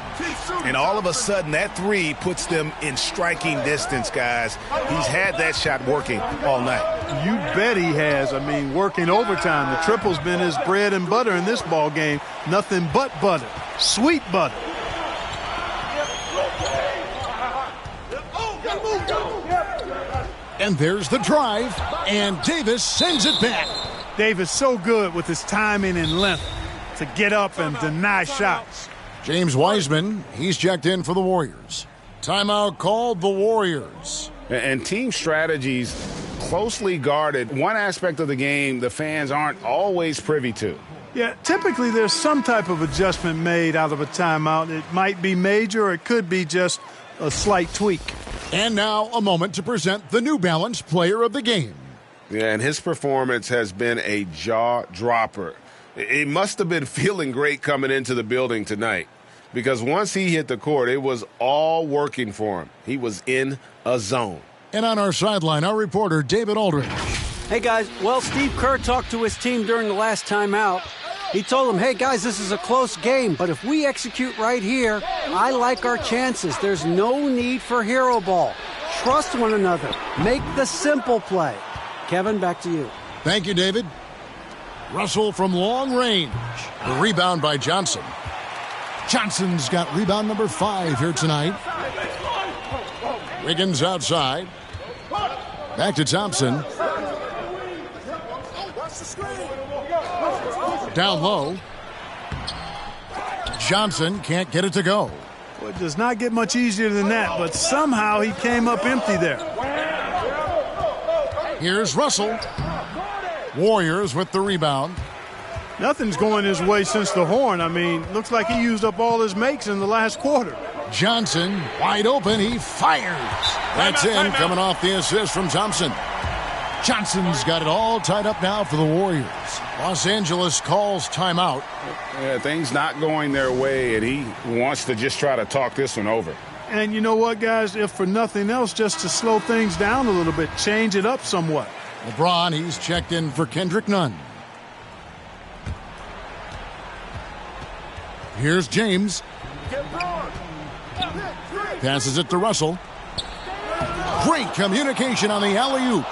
And all of a sudden, that 3 puts them in striking distance, guys. He's had that shot working all night. You bet he has. I mean, working overtime. The triple's been his bread and butter in this ball game. Nothing but butter. Sweet butter. And there's the drive, and Davis sends it back. Davis so good with his timing and length to get up and deny shots. James Wiseman, he's checked in for the Warriors. Timeout called the Warriors. And team strategies closely guarded. One aspect of the game the fans aren't always privy to. Yeah, typically there's some type of adjustment made out of a timeout. It might be major or it could be just a slight tweak. And now a moment to present the New Balance Player of the Game. Yeah, and his performance has been a jaw-dropper. He must have been feeling great coming into the building tonight, because once he hit the court, it was all working for him. He was in a zone. And on our sideline, our reporter, David Aldridge. Hey, guys. Well, Steve Kerr talked to his team during the last timeout. He told them, hey, guys, this is a close game, but if we execute right here, I like our chances. There's no need for hero ball. Trust one another. Make the simple play. Kevin, back to you. Thank you, David. Russell from long range. The rebound by Johnson. Johnson's got rebound number 5 here tonight. Wiggins outside. Back to Thompson. Down low. Johnson can't get it to go. Well, it does not get much easier than that, but somehow he came up empty there. Here's Russell. Warriors with the rebound. Nothing's going his way since the horn. I mean, looks like he used up all his makes in the last quarter. Johnson wide open. He fires. That's in, coming off the assist from Thompson. Johnson's got it all tied up now for the Warriors. Los Angeles calls timeout. Yeah, things not going their way, and he wants to just try to talk this one over. And you know what, guys? If for nothing else, just to slow things down a little bit, change it up somewhat. LeBron, he's checked in for Kendrick Nunn. Here's James. Passes it to Russell. Great communication on the alley-oop.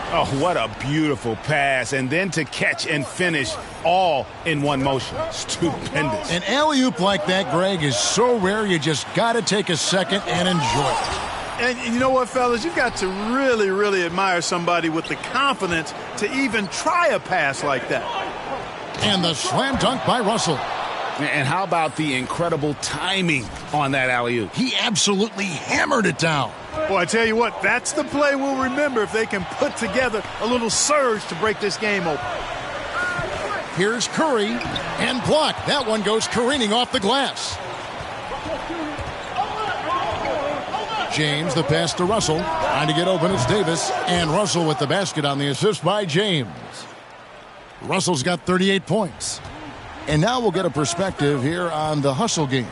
Oh, what a beautiful pass. And then to catch and finish all in one motion. Stupendous. An alley-oop like that, Greg, is so rare you just got to take a second and enjoy it. And you know what, fellas? You've got to really, really admire somebody with the confidence to even try a pass like that. And the slam dunk by Russell. And how about the incredible timing on that alley-oop? He absolutely hammered it down. Boy, I tell you what, that's the play we'll remember if they can put together a little surge to break this game open. Here's Curry, and blocked. That one goes careening off the glass. James, the pass to Russell. Trying to get open, it's Davis. And Russell with the basket on the assist by James. Russell's got 38 points. And now we'll get a perspective here on the hustle game,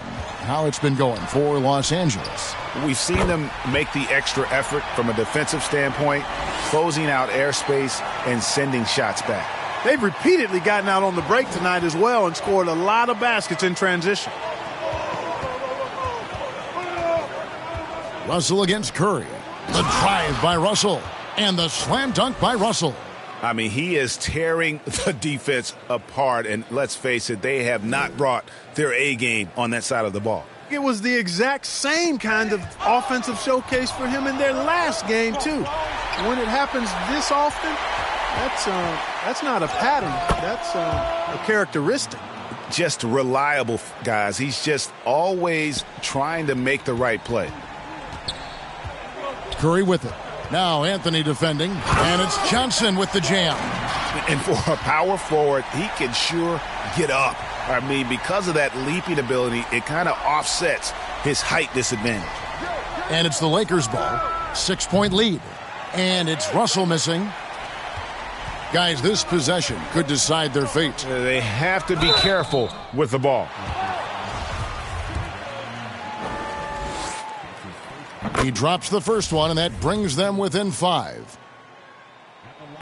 how it's been going for Los Angeles. We've seen them make the extra effort from a defensive standpoint, closing out airspace and sending shots back. They've repeatedly gotten out on the break tonight as well and scored a lot of baskets in transition. Russell against Curry. The drive by Russell. And the slam dunk by Russell. I mean, he is tearing the defense apart. And let's face it, they have not brought their A game on that side of the ball. It was the exact same kind of offensive showcase for him in their last game, too. When it happens this often, that's not a pattern. That's a characteristic. Just reliable, guys. He's just always trying to make the right play. Curry with it. Now Anthony defending, and it's Johnson with the jam. And for a power forward, he can sure get up. I mean, because of that leaping ability, it kind of offsets his height disadvantage. And it's the Lakers' ball. 6-point lead. And it's Russell missing. Guys, this possession could decide their fate. They have to be careful with the ball. He drops the first one, and that brings them within 5.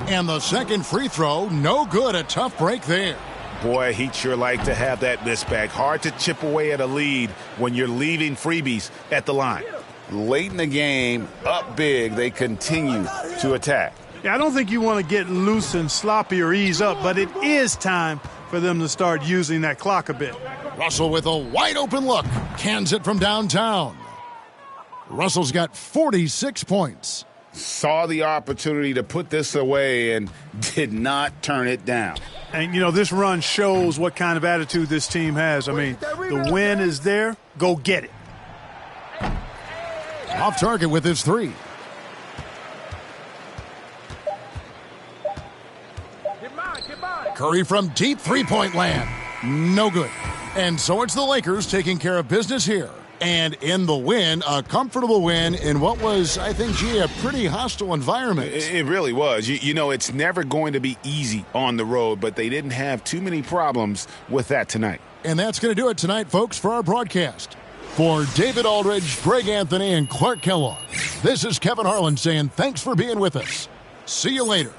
And the second free throw, no good. A tough break there. Boy, he'd sure like to have that miss back. Hard to chip away at a lead when you're leaving freebies at the line. Late in the game, up big, they continue to attack. Yeah, I don't think you want to get loose and sloppy or ease up, but it is time for them to start using that clock a bit. Russell with a wide open look. Cans it from downtown. Russell's got 46 points. Saw the opportunity to put this away and did not turn it down. And, you know, this run shows what kind of attitude this team has. I mean, the win is there. Go get it. Off target with his three. Curry from deep three-point land. No good. And so it's the Lakers taking care of business here. And in the win, a comfortable win in what was, I think, a pretty hostile environment. It really was. You know, it's never going to be easy on the road, but they didn't have too many problems with that tonight. And that's going to do it tonight, folks, for our broadcast. For David Aldridge, Greg Anthony, and Clark Kellogg, this is Kevin Harlan saying thanks for being with us. See you later.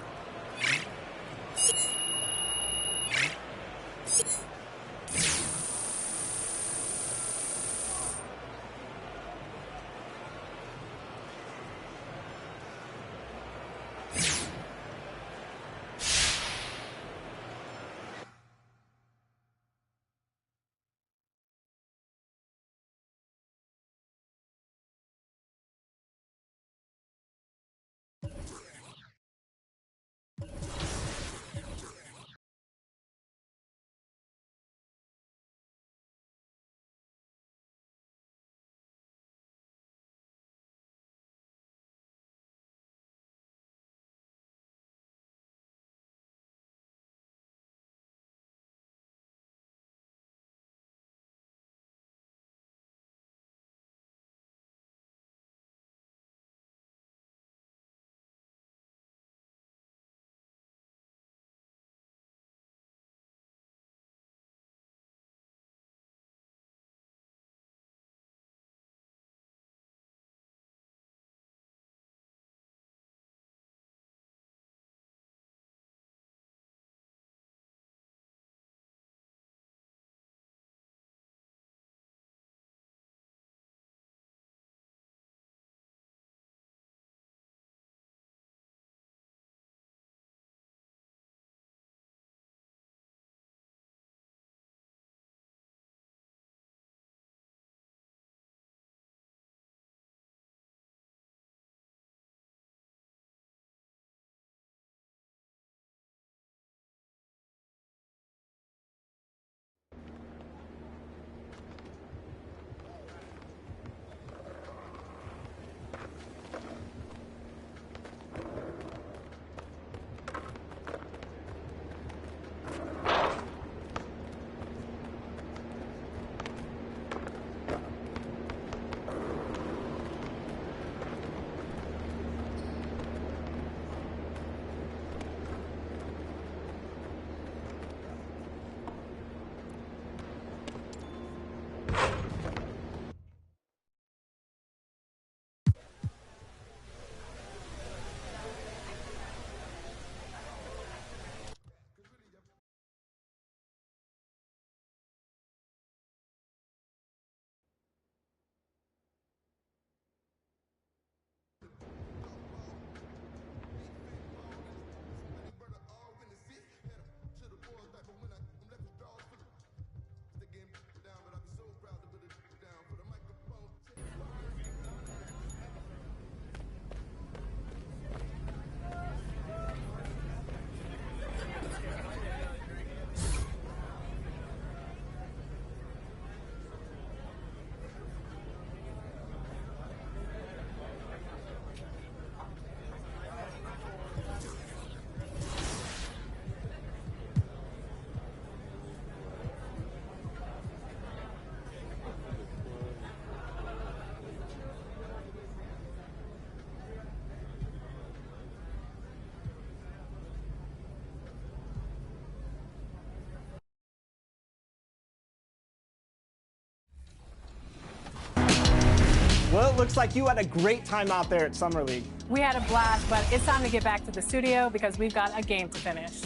Well, it looks like you had a great time out there at Summer League. We had a blast, but it's time to get back to the studio because we've got a game to finish.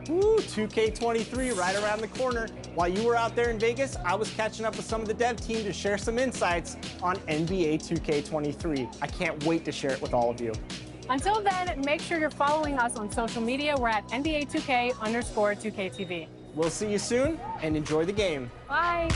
Woo, 2K23 right around the corner. While you were out there in Vegas, I was catching up with some of the dev team to share some insights on NBA 2K23. I can't wait to share it with all of you. Until then, make sure you're following us on social media. We're at NBA2K_2KTV. We'll see you soon, and enjoy the game. Bye.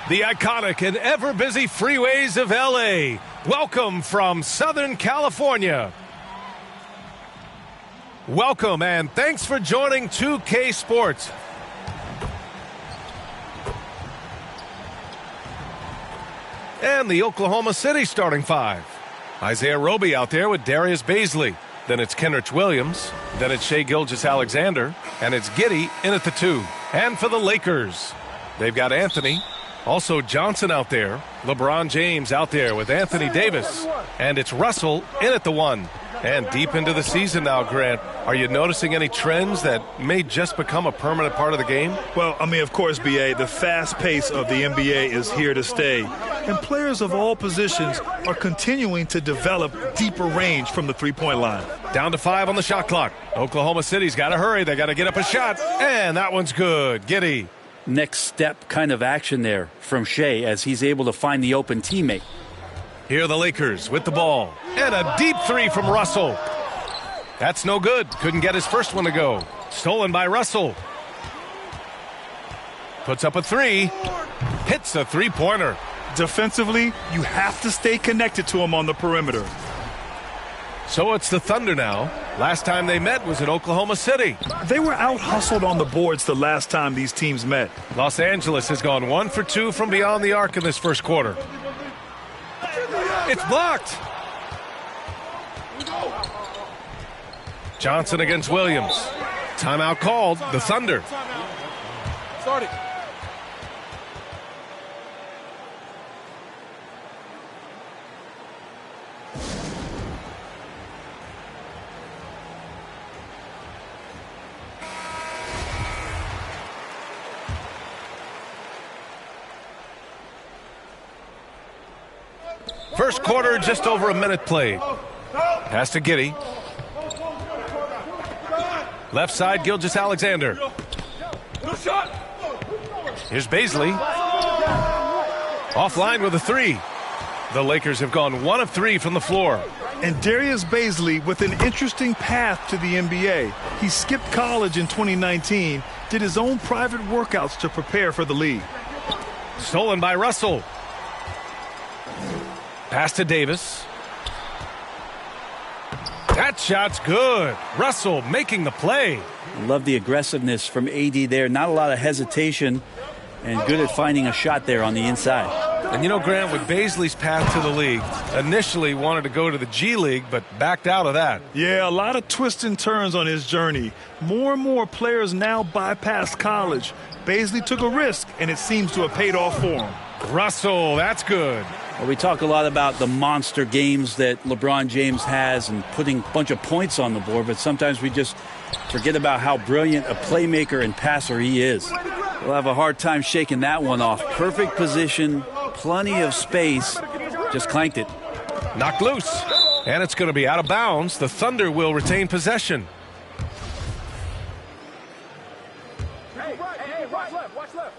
The iconic and ever-busy freeways of L.A. Welcome from Southern California. Welcome and thanks for joining 2K Sports. And the Oklahoma City starting five. Isaiah Roby out there with Darius Baisley. Then it's Kenrich Williams. Then it's Shai Gilgeous-Alexander. And it's Giddey in at the 2. And for the Lakers, they've got Anthony. Also Johnson out there. LeBron James out there with Anthony Davis. And it's Russell in at the 1. And deep into the season now, Grant, are you noticing any trends that may just become a permanent part of the game? Well, I mean, of course, B.A., the fast pace of the NBA is here to stay. And players of all positions are continuing to develop deeper range from the three-point line. Down to 5 on the shot clock. Oklahoma City's got to hurry. They got to get up a shot. And that one's good. Giddey. Next step kind of action there from Shai as he's able to find the open teammate. Here are the Lakers with the ball. And a deep 3 from Russell. That's no good. Couldn't get his first one to go. Stolen by Russell. Puts up a 3. Hits a three-pointer. Defensively, you have to stay connected to him on the perimeter. So it's the Thunder now. Last time they met was in Oklahoma City. They were out-hustled on the boards the last time these teams met. Los Angeles has gone 1 for 2 from beyond the arc in this first quarter. It's blocked. Johnson against Williams. Timeout called. The Thunder. Starting. First quarter, just over a minute played. Pass to Giddey. Left side, Gilgeous-Alexander. Here's Baisley. Offline with a 3. The Lakers have gone 1 of 3 from the floor. And Darius Baisley with an interesting path to the NBA. He skipped college in 2019, did his own private workouts to prepare for the league. Stolen by Russell. Pass to Davis. That shot's good. Russell making the play. Love the aggressiveness from AD there. Not a lot of hesitation and good at finding a shot there on the inside. And you know, Grant, with Baisley's path to the league, initially wanted to go to the G League, but backed out of that. Yeah, a lot of twists and turns on his journey. More and more players now bypass college. Baisley took a risk, and it seems to have paid off for him. Russell, that's good. Well, we talk a lot about the monster games that LeBron James has and putting a bunch of points on the board, but sometimes we just forget about how brilliant a playmaker and passer he is. We'll have a hard time shaking that one off. Perfect position, plenty of space, just clanked it. Knocked loose, and it's going to be out of bounds. The Thunder will retain possession. Watch left.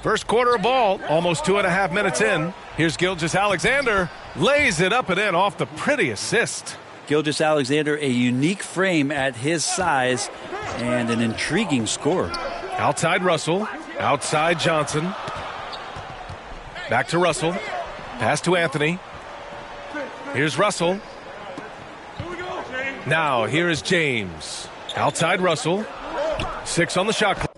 First quarter ball, almost 2.5 minutes in. Here's Gilgeous-Alexander. Lays it up and in off the pretty assist. Gilgeous-Alexander, a unique frame at his size and an intriguing scorer. Outside Russell. Outside Johnson. Back to Russell. Pass to Anthony. Here's Russell. Now here is James. Outside Russell. 6 on the shot clock.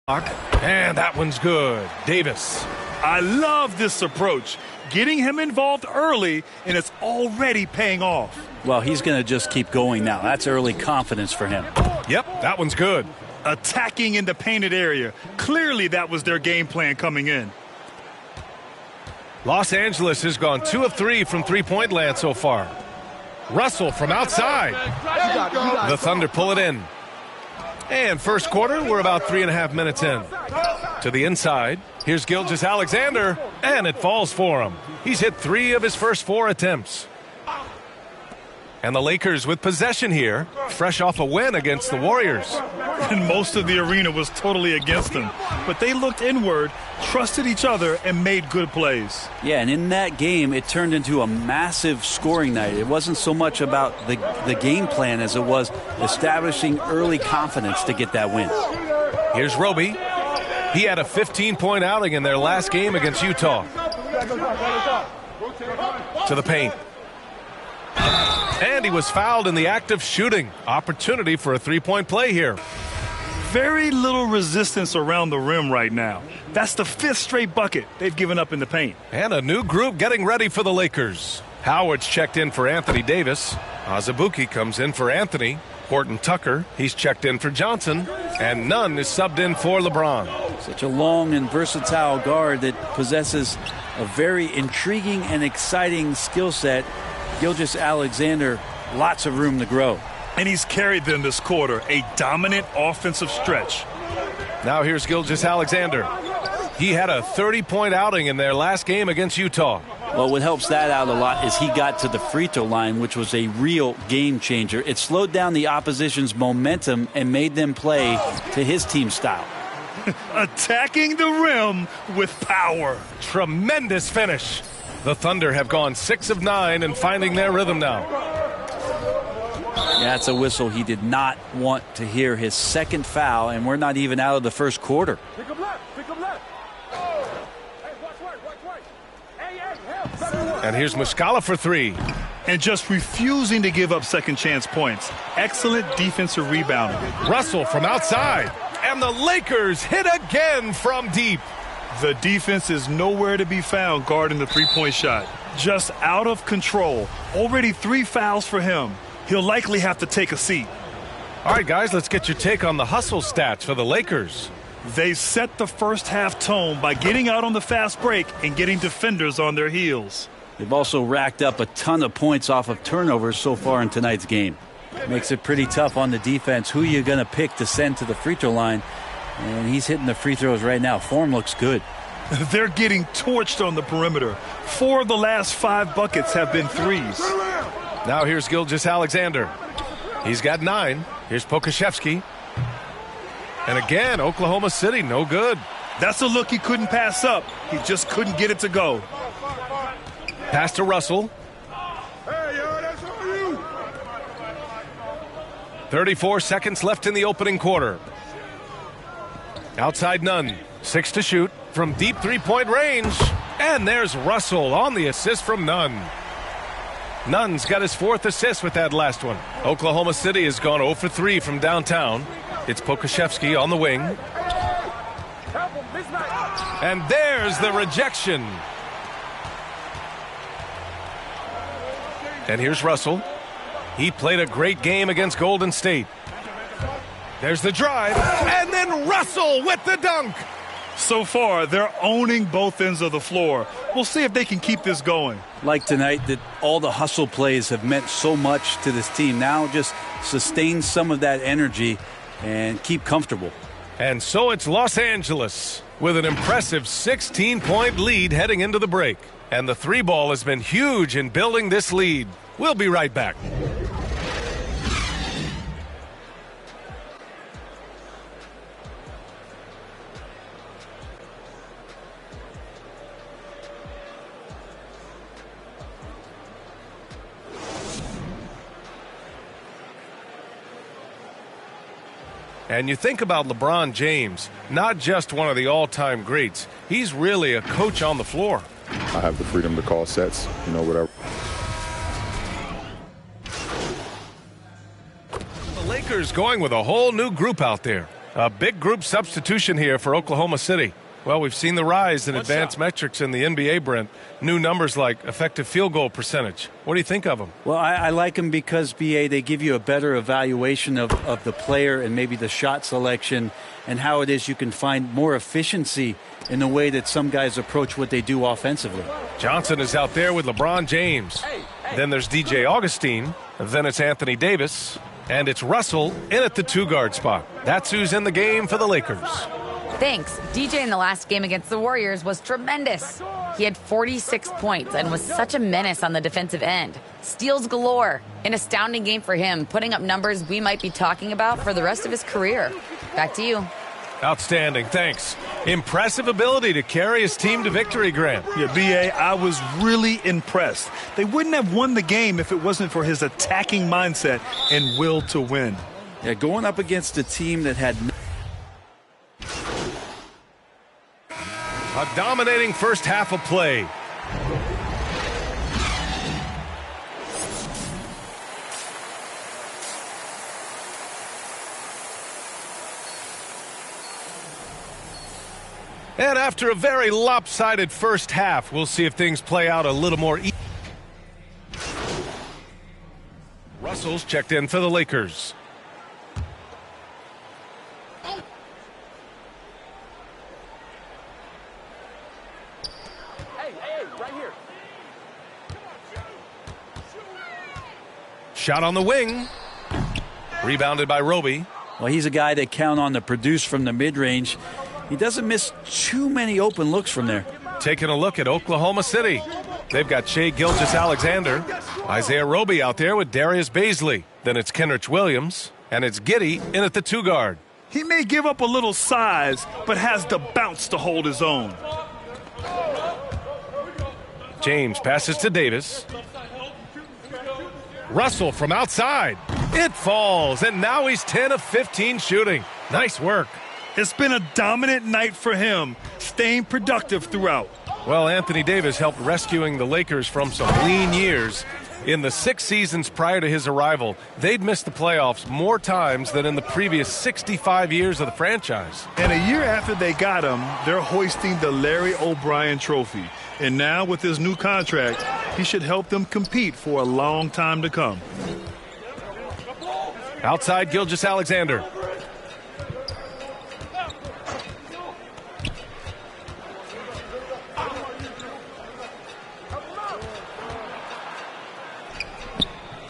And that one's good. Davis. I love this approach. Getting him involved early, and it's already paying off. Well, he's going to just keep going now. That's early confidence for him. Yep, that one's good. Attacking in the painted area. Clearly that was their game plan coming in. Los Angeles has gone 2 of 3 from three-point land so far. Russell from outside. The Thunder pull it in. And first quarter, we're about 3.5 minutes in. To the inside, here's Gilgeous-Alexander, and it falls for him. He's hit 3 of his first 4 attempts. And the Lakers with possession here, fresh off a win against the Warriors. And most of the arena was totally against them. But they looked inward, trusted each other, and made good plays. Yeah, and in that game, it turned into a massive scoring night. It wasn't so much about the game plan as it was establishing early confidence to get that win. Here's Roby. He had a 15-point outing in their last game against Utah. To the paint. And he was fouled in the act of shooting. Opportunity for a three-point play here. Very little resistance around the rim right now. That's the 5th straight bucket they've given up in the paint. And a new group getting ready for the Lakers. Howard's checked in for Anthony Davis. Azubuike comes in for Anthony. Horton Tucker, he's checked in for Johnson. And Nunn is subbed in for LeBron. Such a long and versatile guard that possesses a very intriguing and exciting skill set. Gilgeous-Alexander, lots of room to grow. And he's carried them this quarter, a dominant offensive stretch. Now here's Gilgeous-Alexander. He had a 30-point outing in their last game against Utah. Well, what helps that out a lot is he got to the free throw line, which was a real game changer. It slowed down the opposition's momentum and made them play to his team style. Attacking the rim with power. Tremendous finish. The Thunder have gone 6 of 9 and finding their rhythm now. Yeah, it's a whistle. He did not want to hear his second foul, and we're not even out of the first quarter. Pick him left. Hey, watch right. Hey, and here's Muscala for 3. And just refusing to give up second chance points. Excellent defensive rebounding. Russell from outside. And the Lakers hit again from deep. The defense is nowhere to be found guarding the three-point shot. Just out of control. Already 3 fouls for him. He'll likely have to take a seat. All right, guys, let's get your take on the hustle stats for the Lakers. They set the first half tone by getting out on the fast break and getting defenders on their heels. They've also racked up a ton of points off of turnovers so far in tonight's game. Makes it pretty tough on the defense. Who are you going to pick to send to the free throw line? And he's hitting the free throws right now. Form looks good. They're getting torched on the perimeter. 4 of the last 5 buckets have been threes. Now here's Gilgeous-Alexander. He's got 9. Here's Pokusevski. And again, Oklahoma City, no good. That's a look he couldn't pass up. He just couldn't get it to go. Pass to Russell. 34 seconds left in the opening quarter. Outside Nunn. 6 to shoot from deep three-point range. And there's Russell on the assist from Nunn. Nunn's got his 4th assist with that last one. Oklahoma City has gone 0 for 3 from downtown. It's Pokusevski on the wing. And there's the rejection. And here's Russell. He played a great game against Golden State. There's the drive. And then Russell with the dunk. So far, they're owning both ends of the floor. We'll see if they can keep this going. Like tonight, that all the hustle plays have meant so much to this team. Now just sustain some of that energy and keep comfortable. And so it's Los Angeles with an impressive 16-point lead heading into the break. And the 3-ball has been huge in building this lead. We'll be right back. And you think about LeBron James, not just one of the all-time greats. He's really a coach on the floor. I have the freedom to call sets, whatever. The Lakers going with a whole new group out there. A big group substitution here for Oklahoma City. Well, we've seen the rise in advanced metrics in the NBA, Brent. New numbers like effective field goal percentage. What do you think of them? Well, I like them because, BA, they give you a better evaluation of the player and maybe the shot selection and how it is you can find more efficiency in the way that some guys approach what they do offensively. Johnson is out there with LeBron James. Then there's DJ Augustine. Then it's Anthony Davis. And it's Russell in at the 2-guard spot. That's who's in the game for the Lakers. Thanks. DJ in the last game against the Warriors was tremendous. He had 46 points and was such a menace on the defensive end. Steals galore. An astounding game for him, putting up numbers we might be talking about for the rest of his career. Back to you. Outstanding. Thanks. Impressive ability to carry his team to victory, Grant. Yeah, B.A., I was really impressed. They wouldn't have won the game if it wasn't for his attacking mindset and will to win. Yeah, going up against a team that had a dominating first half of play. And after a very lopsided first half, we'll see if things play out a little more. Russell's checked in for the Lakers. Right here. Shot on the wing. Rebounded by Roby. Well, he's a guy that count on to produce from the mid-range. He doesn't miss too many open looks from there. Taking a look at Oklahoma City. They've got Shai Gilgeous-Alexander, Isaiah Roby out there with Darius Baisley. Then it's Kenrich Williams, and it's Giddey in at the 2-guard. He may give up a little size, but has the bounce to hold his own. James passes to Davis. Russell from outside. It falls, and now he's 10 of 15 shooting. Nice work. It's been a dominant night for him, staying productive throughout. Well, Anthony Davis helped rescuing the Lakers from some lean years. In the 6 seasons prior to his arrival, they'd missed the playoffs more times than in the previous 65 years of the franchise. And a year after they got him, they're hoisting the Larry O'Brien Trophy. And now with his new contract, he should help them compete for a long time to come. Outside Gilgeous-Alexander.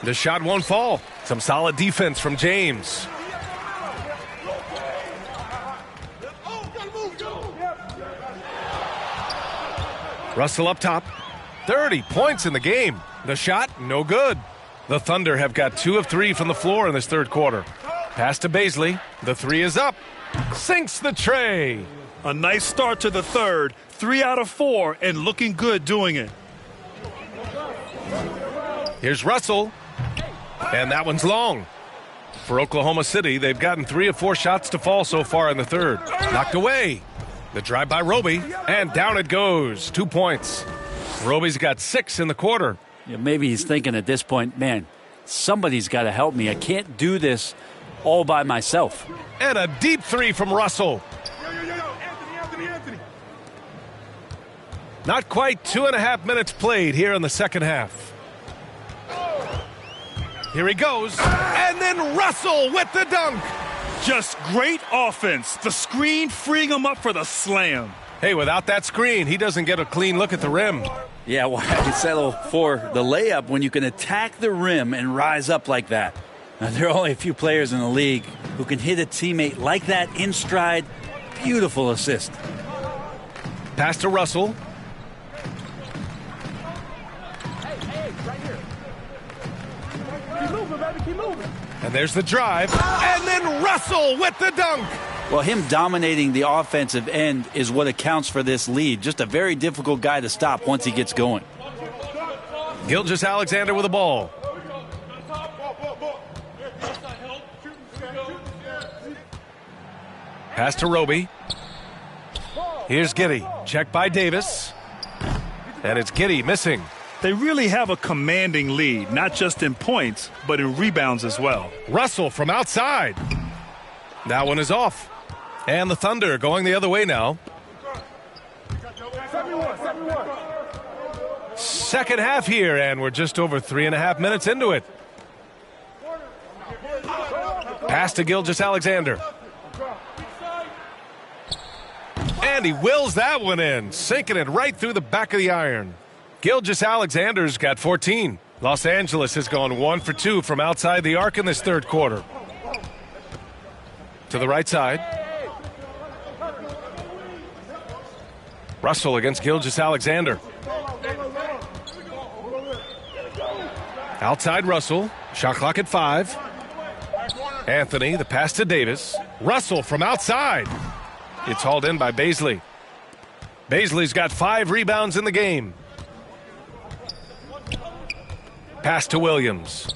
The shot won't fall. Some solid defense from James. Russell up top. 30 points in the game. The shot, no good. The Thunder have got 2 of 3 from the floor in this third quarter. Pass to Baisley. The 3 is up. Sinks the tray. A nice start to the third. 3 out of 4 and looking good doing it. Here's Russell. And that one's long. For Oklahoma City, they've gotten 3 of 4 shots to fall so far in the third. Knocked away. The drive by Roby, and down it goes. 2 points. Roby's got 6 in the quarter. Yeah, maybe he's thinking at this point, man, somebody's got to help me. I can't do this all by myself. And a deep 3 from Russell. Anthony. Not quite 2.5 minutes played here in the second half. Here he goes, and then Russell with the dunk. Just great offense. The screen freeing him up for the slam. Hey, without that screen, he doesn't get a clean look at the rim. Yeah, why settle for the layup when you can attack the rim and rise up like that? Now, there are only a few players in the league who can hit a teammate like that in stride. Beautiful assist. Pass to Russell. Right here. Keep moving, baby. Keep moving. And there's the drive. And then Russell with the dunk. Well, him dominating the offensive end is what accounts for this lead. Just a very difficult guy to stop once he gets going. Gilgeous-Alexander with the ball. Pass to Roby. Here's Giddey. Checked by Davis. And it's Giddey missing. They really have a commanding lead, not just in points, but in rebounds as well. Russell from outside. That one is off. And the Thunder going the other way now. Second half here, and we're just over 3.5 minutes into it. Pass to Gilgeous-Alexander. And he wills that one in, sinking it right through the back of the iron. Gilgeous-Alexander's got 14. Los Angeles has gone 1 for 2 from outside the arc in this third quarter. To the right side. Russell against Gilgeous-Alexander. Outside Russell. Shot clock at 5. Anthony, the pass to Davis. Russell from outside. It's hauled in by Baisley. Baisley's got 5 rebounds in the game. Pass to Williams.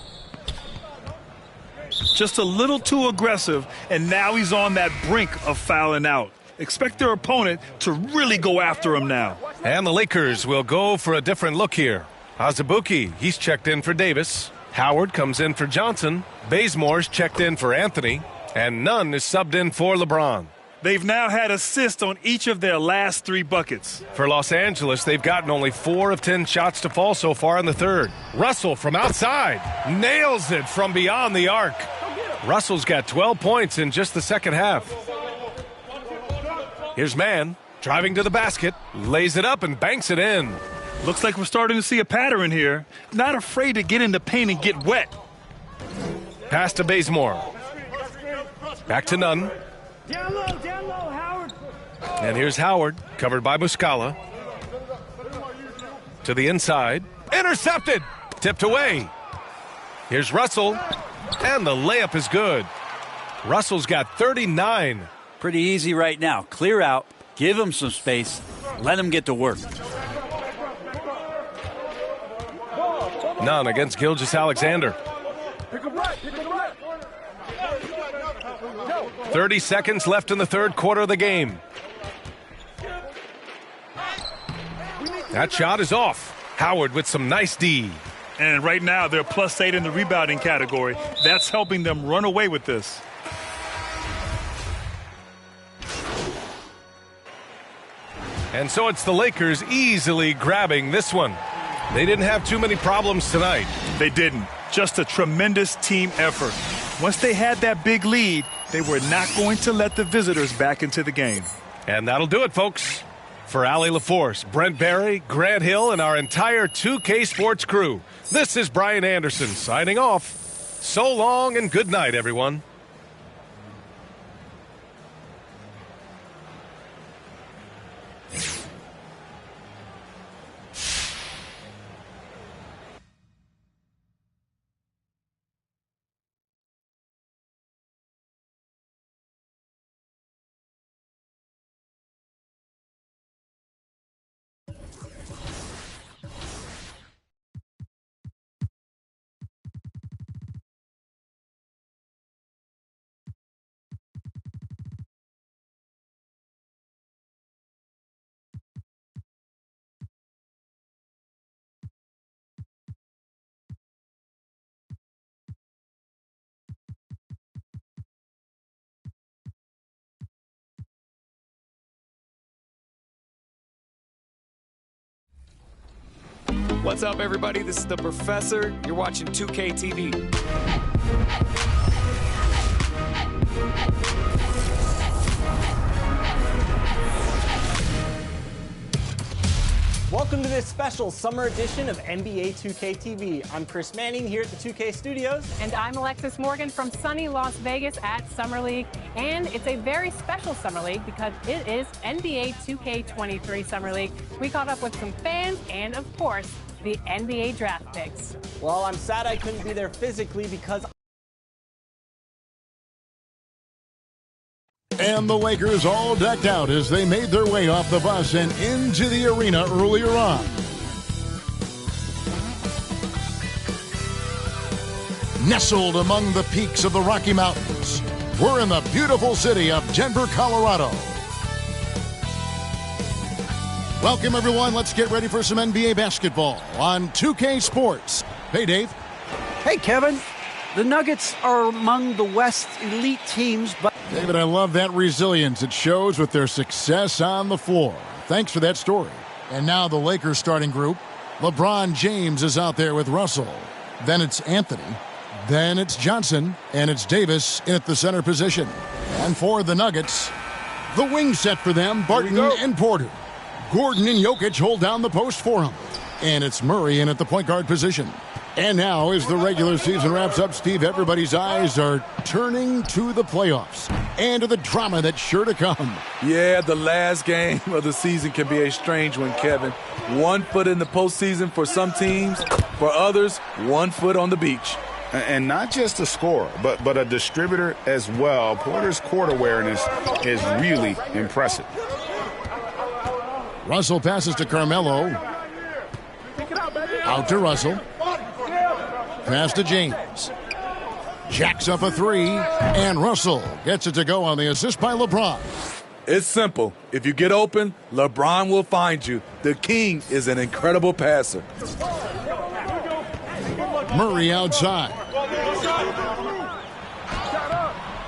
Just a little too aggressive, and now he's on that brink of fouling out. Expect their opponent to really go after him now. And the Lakers will go for a different look here. Azubuike, he's checked in for Davis. Howard comes in for Johnson. Bazemore's checked in for Anthony. And Nunn is subbed in for LeBron. They've now had assists on each of their last 3 buckets. For Los Angeles, they've gotten only 4 of 10 shots to fall so far in the third. Russell from outside nails it from beyond the arc. Russell's got 12 points in just the second half. Here's Mann driving to the basket, lays it up and banks it in. Looks like we're starting to see a pattern here. Not afraid to get in the paint and get wet. Pass to Bazemore. Back to Nunn. Down low, Howard. And here's Howard, covered by Muscala. To the inside. Intercepted. Tipped away. Here's Russell. And the layup is good. Russell's got 39. Pretty easy right now. Clear out. Give him some space. Let him get to work. Nunn against Gilgeous-Alexander. 30 seconds left in the third quarter of the game. That shot is off. Howard with some nice D. And right now they're +8 in the rebounding category. That's helping them run away with this. And so it's the Lakers easily grabbing this one. They didn't have too many problems tonight. They didn't. Just a tremendous team effort. Once they had that big lead, they were not going to let the visitors back into the game. And that'll do it, folks. For Allie LaForce, Brent Barry, Grant Hill, and our entire 2K Sports crew, this is Brian Anderson signing off. So long and good night, everyone. What's up, everybody? This is the Professor. You're watching 2K TV. Welcome to this special summer edition of NBA 2K TV. I'm Chris Manning here at the 2K Studios. And I'm Alexis Morgan from sunny Las Vegas at Summer League. And it's a very special Summer League because it is NBA 2K23 Summer League. We caught up with some fans and, of course, the NBA draft picks. Well, I'm sad I couldn't be there physically because... And the Lakers all decked out as they made their way off the bus and into the arena earlier on. Nestled among the peaks of the Rocky Mountains, we're in the beautiful city of Denver, Colorado. Welcome, everyone. Let's get ready for some NBA basketball on 2K Sports. Hey, Dave. Hey, Kevin. The Nuggets are among the West's elite teams, but David, I love that resilience. It shows with their success on the floor. Thanks for that story. And now the Lakers starting group. LeBron James is out there with Russell. Then it's Anthony. Then it's Johnson. And it's Davis in at the center position. And for the Nuggets, the wing set for them, Barton and Porter. Gordon and Jokic hold down the post for him. And it's Murray in at the point guard position. And now, as the regular season wraps up, Steve, everybody's eyes are turning to the playoffs and to the drama that's sure to come. Yeah, the last game of the season can be a strange one, Kevin. 1 foot in the postseason for some teams. For others, 1 foot on the beach. And not just a scorer, but a distributor as well. Porter's court awareness is really impressive. Russell passes to Carmelo. Out to Russell. Pass to James. Jacks up a 3, and Russell gets it to go on the assist by LeBron. It's simple. If you get open, LeBron will find you. The king is an incredible passer. Murray outside.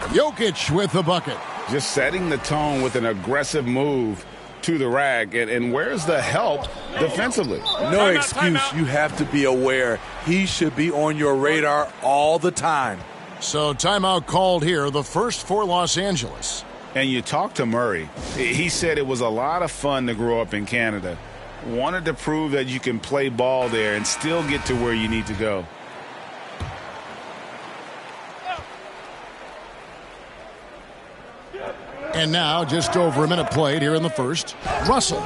Jokic with the bucket. Just setting the tone with an aggressive move to the rack. And where's the help defensively? No excuse. You have to be aware. He should be on your radar all the time. So timeout called here, the first for Los Angeles. And you talk to Murray. He said it was a lot of fun to grow up in Canada. Wanted to prove that you can play ball there and still get to where you need to go. And now, just over a minute played here in the first. Russell.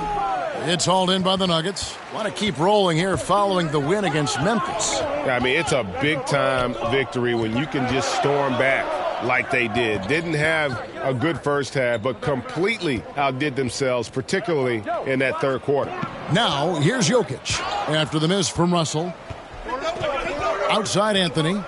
It's hauled in by the Nuggets. Want to keep rolling here following the win against Memphis. I mean, it's a big-time victory when you can just storm back like they did. Didn't have a good first half, but completely outdid themselves, particularly in that third quarter. Now, here's Jokic. After the miss from Russell. Outside Anthony.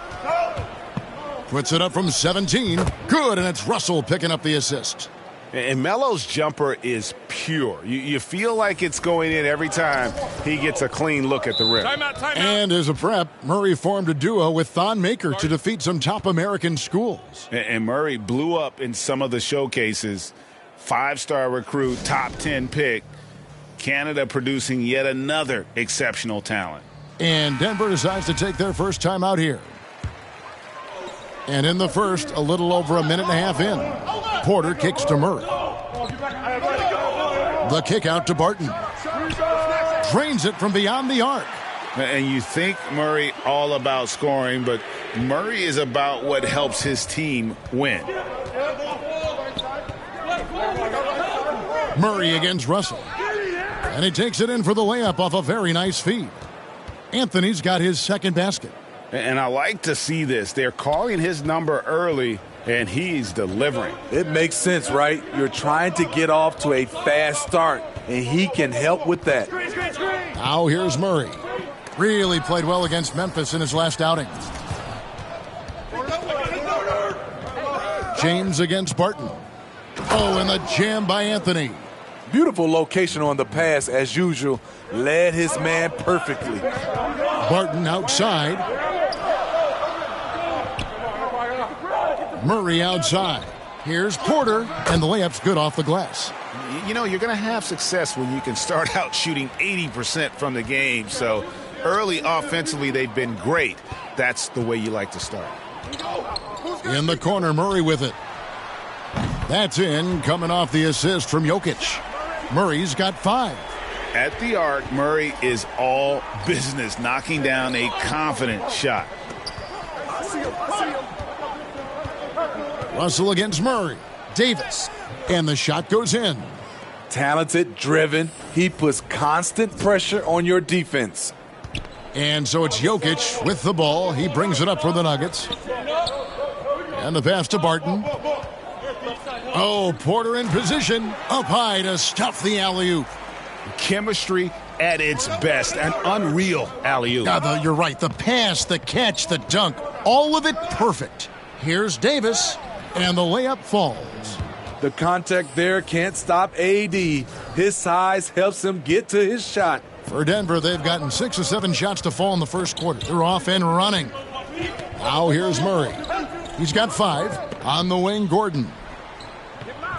Puts it up from 17. Good, and it's Russell picking up the assist. And Melo's jumper is pure. You feel like it's going in every time he gets a clean look at the rim. Timeout. And as a prep, Murray formed a duo with Thon Maker to defeat some top American schools. And Murray blew up in some of the showcases. 5-star recruit, top 10 pick. Canada producing yet another exceptional talent. And Denver decides to take their first time out here. And in the first, a little over a minute and a half in, Porter kicks to Murray. The kick out to Barton. Drains it from beyond the arc. And you think Murray all about scoring, but Murray is about what helps his team win. Murray against Russell. And he takes it in for the layup off a very nice feed. Anthony's got his second basket. And I like to see this. They're calling his number early, and he's delivering. It makes sense, right? You're trying to get off to a fast start, and he can help with that. Now here's Murray. Really played well against Memphis in his last outing. James against Barton. Oh, and the jam by Anthony. Beautiful location on the pass, as usual. Led his man perfectly. Barton outside. Murray outside. Here's Porter, and the layup's good off the glass. You know, you're going to have success when you can start out shooting 80% from the game. So early offensively, they've been great. That's the way you like to start. In the corner, Murray with it. That's in, coming off the assist from Jokic. Murray's got 5. At the arc, Murray is all business, knocking down a confident shot. Russell against Murray. Davis. And the shot goes in. Talented, driven. He puts constant pressure on your defense. And so it's Jokic with the ball. He brings it up for the Nuggets. And the pass to Barton. Oh, Porter in position. Up high to stuff the alley-oop. Chemistry at its best. An unreal alley-oop. You're right. The pass, the catch, the dunk. All of it perfect. Here's Davis. And the layup falls. The contact there can't stop AD. His size helps him get to his shot. For Denver, they've gotten 6 or 7 shots to fall in the first quarter. They're off and running. Now here's Murray. He's got 5. On the wing, Gordon.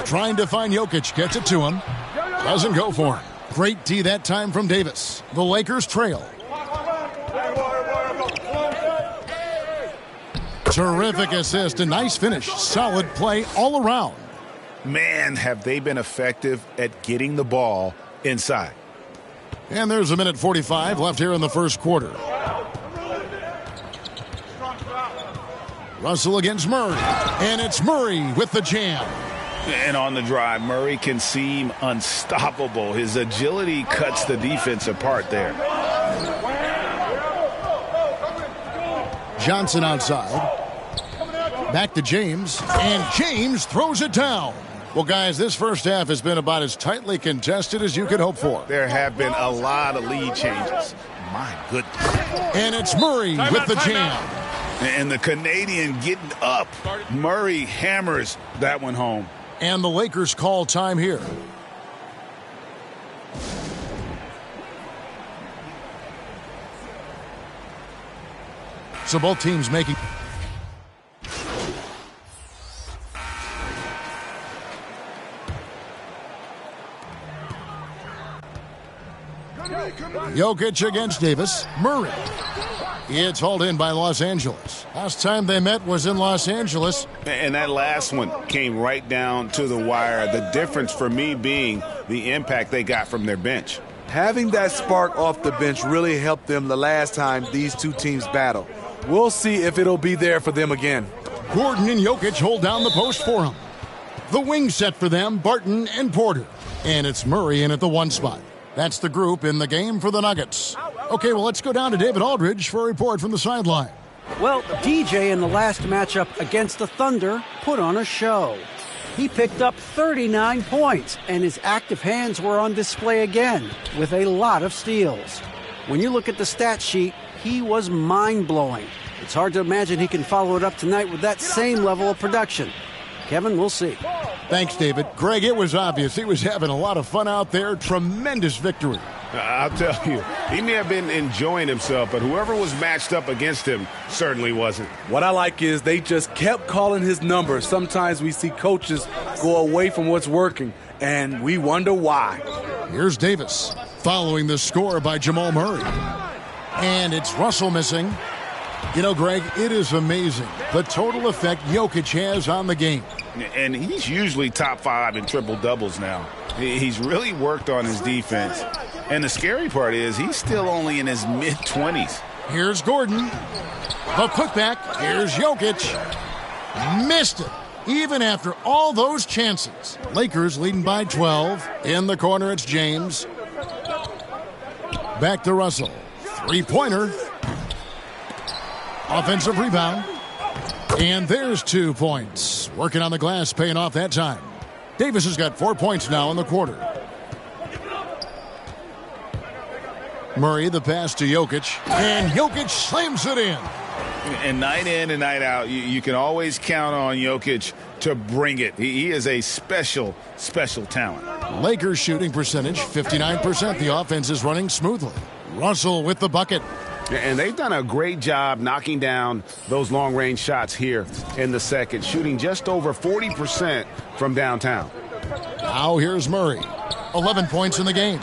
Trying to find Jokic. Gets it to him. Doesn't go for him. Great D that time from Davis. The Lakers trail. Terrific assist. A nice finish. Solid play all around. Man, have they been effective at getting the ball inside. And there's a minute 45 left here in the first quarter. Russell against Murray. And it's Murray with the jam. And on the drive, Murray can seem unstoppable. His agility cuts the defense apart there. Johnson outside. Back to James. And James throws it down. Well, guys, this first half has been about as tightly contested as you could hope for. There have been a lot of lead changes. My goodness. And it's Murray with the jam. And the Canadian getting up. Murray hammers that one home. And the Lakers call time here. So both teams making... Jokic against Davis. Murray. It's hauled in by Los Angeles. Last time they met was in Los Angeles. And that last one came right down to the wire. The difference for me being the impact they got from their bench. Having that spark off the bench really helped them the last time these two teams battled. We'll see if it'll be there for them again. Gordon and Jokic hold down the post for him. The wing set for them, Barton and Porter. And it's Murray in at the one spot. That's the group in the game for the Nuggets. Okay, well, let's go down to David Aldridge for a report from the sideline. Well, DJ in the last matchup against the Thunder put on a show. He picked up 39 points, and his active hands were on display again with a lot of steals. When you look at the stat sheet, he was mind-blowing. It's hard to imagine he can follow it up tonight with that same level of production. Kevin, we'll see. Thanks, David. Greg, it was obvious he was having a lot of fun out there. Tremendous victory. I'll tell you, he may have been enjoying himself, but whoever was matched up against him certainly wasn't. What I like is they just kept calling his number. Sometimes we see coaches go away from what's working, and we wonder why. Here's Davis following the score by Jamal Murray. And it's Russell missing. You know, Greg, it is amazing the total effect Jokic has on the game. And he's usually top 5 in triple-doubles now. He's really worked on his defense. And the scary part is he's still only in his mid-20s. Here's Gordon. The putback. Here's Jokic. Missed it. Even after all those chances. Lakers leading by 12. In the corner, it's James. Back to Russell. Three-pointer. Offensive rebound. And there's 2 points. Working on the glass, paying off that time. Davis has got 4 points now in the quarter. Murray, the pass to Jokic. And Jokic slams it in. And night in and night out, you can always count on Jokic to bring it. He is a special, special talent. Lakers shooting percentage, 59%. The offense is running smoothly. Russell with the bucket. And they've done a great job knocking down those long-range shots here in the second, shooting just over 40% from downtown. Now here's Murray. 11 points in the game.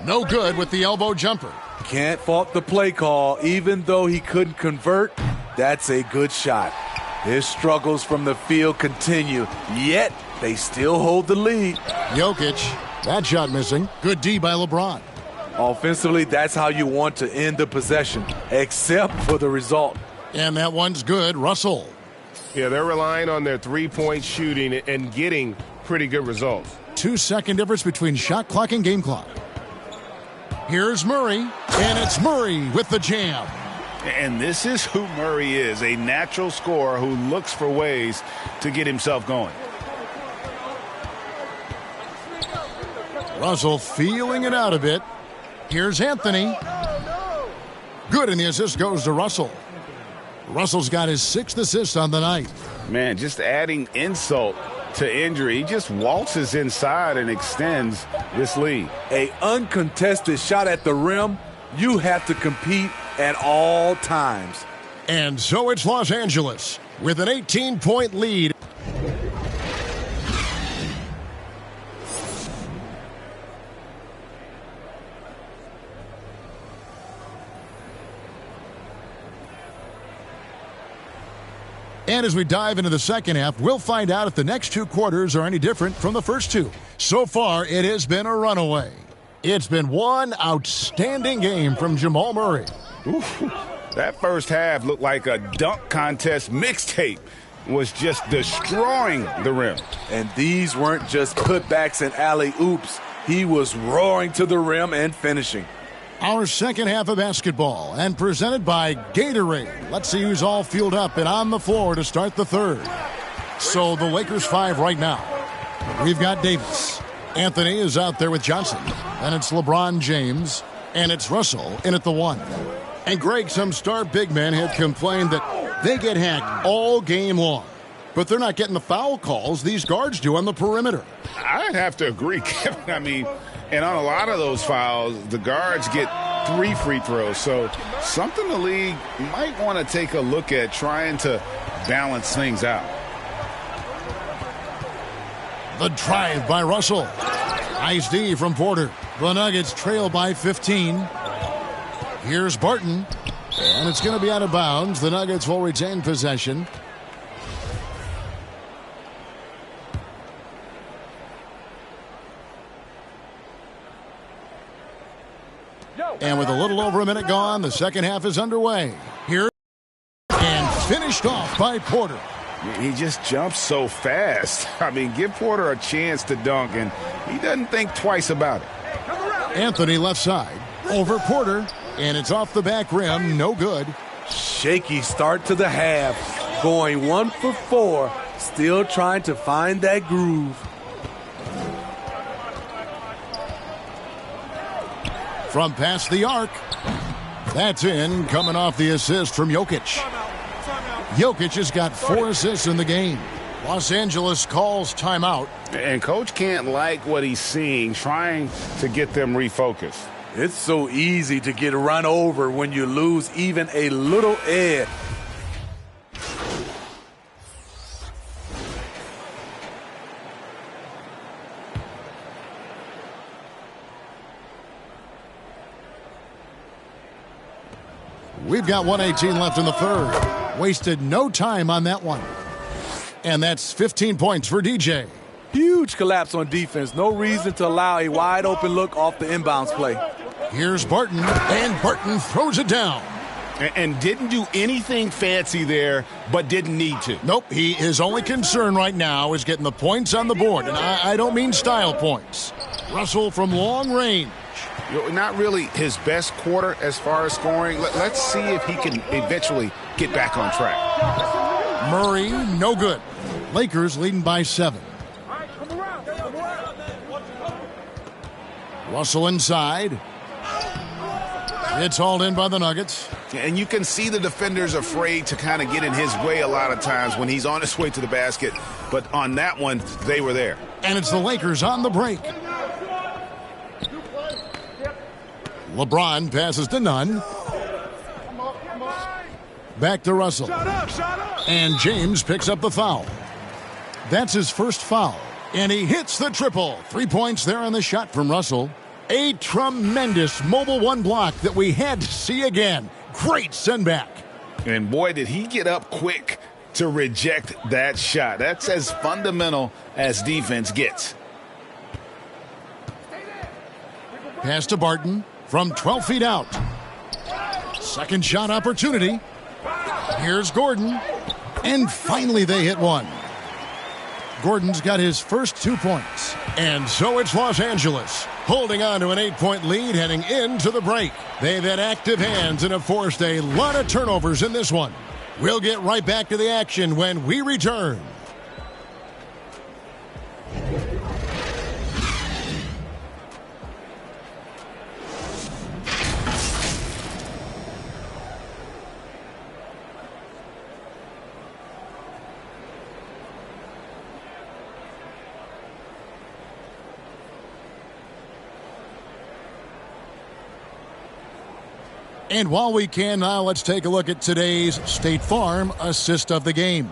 No good with the elbow jumper. Can't fault the play call. Even though he couldn't convert, that's a good shot. His struggles from the field continue, yet they still hold the lead. Jokic, that shot missing. Good D by LeBron. Offensively, that's how you want to end the possession, except for the result. And that one's good. Russell. Yeah, they're relying on their three-point shooting and getting pretty good results. 2-second difference between shot clock and game clock. Here's Murray, and it's Murray with the jam. And this is who Murray is, a natural scorer who looks for ways to get himself going. Russell feeling it out a bit. Here's Anthony. Good, and the assist goes to Russell. Russell's got his 6th assist on the night. Man, just adding insult to injury. He just waltzes inside and extends this lead. A uncontested shot at the rim, you have to compete at all times. And so it's Los Angeles with an 18-point lead. And as we dive into the second half, we'll find out if the next two quarters are any different from the first two. So far, it has been a runaway. It's been one outstanding game from Jamal Murray. Oof, that first half looked like a dunk contest mixtape. Was just destroying the rim. And these weren't just putbacks and alley-oops. He was roaring to the rim and finishing. Our second half of basketball, and presented by Gatorade. Let's see who's all fueled up and on the floor to start the third. So the Lakers 5 right now. We've got Davis. Anthony is out there with Johnson. And it's LeBron James. And it's Russell in at the 1. And Greg, some star big men have complained that they get hacked all game long. But they're not getting the foul calls these guards do on the perimeter. I'd have to agree, Kevin. I mean, and on a lot of those fouls, the guards get 3 free throws. So something the league might want to take a look at, trying to balance things out. The drive by Russell. Nice D from Porter. The Nuggets trail by 15. Here's Barton. And it's going to be out of bounds. The Nuggets will retain possession. And with a little over a minute gone, the second half is underway. Here and finished off by Porter. He just jumps so fast. I mean, give Porter a chance to dunk, and he doesn't think twice about it. Anthony left side. Over Porter, and it's off the back rim. No good. Shaky start to the half. Going 1 for 4. Still trying to find that groove. From past the arc. That's in, coming off the assist from Jokic. Jokic has got 4 assists in the game. Los Angeles calls timeout. And coach can't like what he's seeing, trying to get them refocused. It's so easy to get run over when you lose even a little edge. We've got 1:18 left in the third. Wasted no time on that one. And that's 15 points for DJ. Huge collapse on defense. No reason to allow a wide open look off the inbounds play. Here's Barton, and Barton throws it down. And didn't do anything fancy there, but didn't need to. Nope, his only concern right now is getting the points on the board. And I don't mean style points. Russell from long range. Not really his best quarter as far as scoring. Let's see if he can eventually get back on track. Murray, no good. Lakers leading by 7. Russell inside. It's hauled in by the Nuggets. And you can see the defenders afraid to kind of get in his way a lot of times when he's on his way to the basket. But on that one, they were there. And it's the Lakers on the break. LeBron passes to Nunn. Back to Russell. And James picks up the foul. That's his first foul. And he hits the triple. 3 points there on the shot from Russell. A tremendous mobile one block that we had to see again. Great send back. And boy, did he get up quick to reject that shot. That's as fundamental as defense gets. Pass to Barton from 12 feet out. Second shot opportunity. Here's Gordon. And finally they hit one. Gordon's got his first 2 points. And so it's Los Angeles, holding on to an 8-point lead heading into the break. They've had active hands and have forced a lot of turnovers in this one. We'll get right back to the action when we return. And while we can now, let's take a look at today's State Farm assist of the game.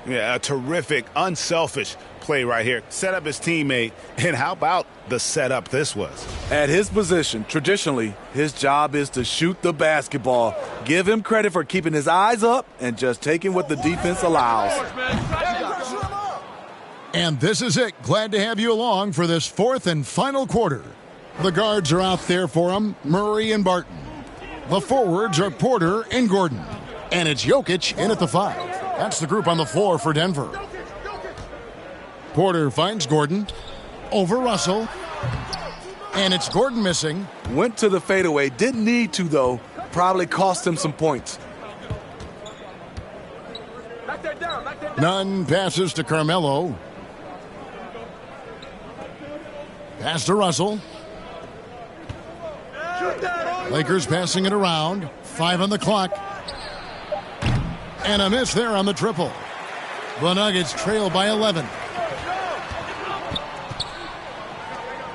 Yeah, a terrific, unselfish play right here. Set up his teammate, and how about the setup this was? At his position, traditionally, his job is to shoot the basketball. Give him credit for keeping his eyes up and just taking what the defense allows. And this is it. Glad to have you along for this fourth and final quarter. The guards are out there for him, Murray and Barton. The forwards are Porter and Gordon. And it's Jokic in at the 5. That's the group on the floor for Denver. Porter finds Gordon over Russell. And it's Gordon missing. Went to the fadeaway. Didn't need to, though. Probably cost him some points. Nunn passes to Carmelo. Pass to Russell. Lakers passing it around. 5 on the clock. And a miss there on the triple. The Nuggets trail by 11.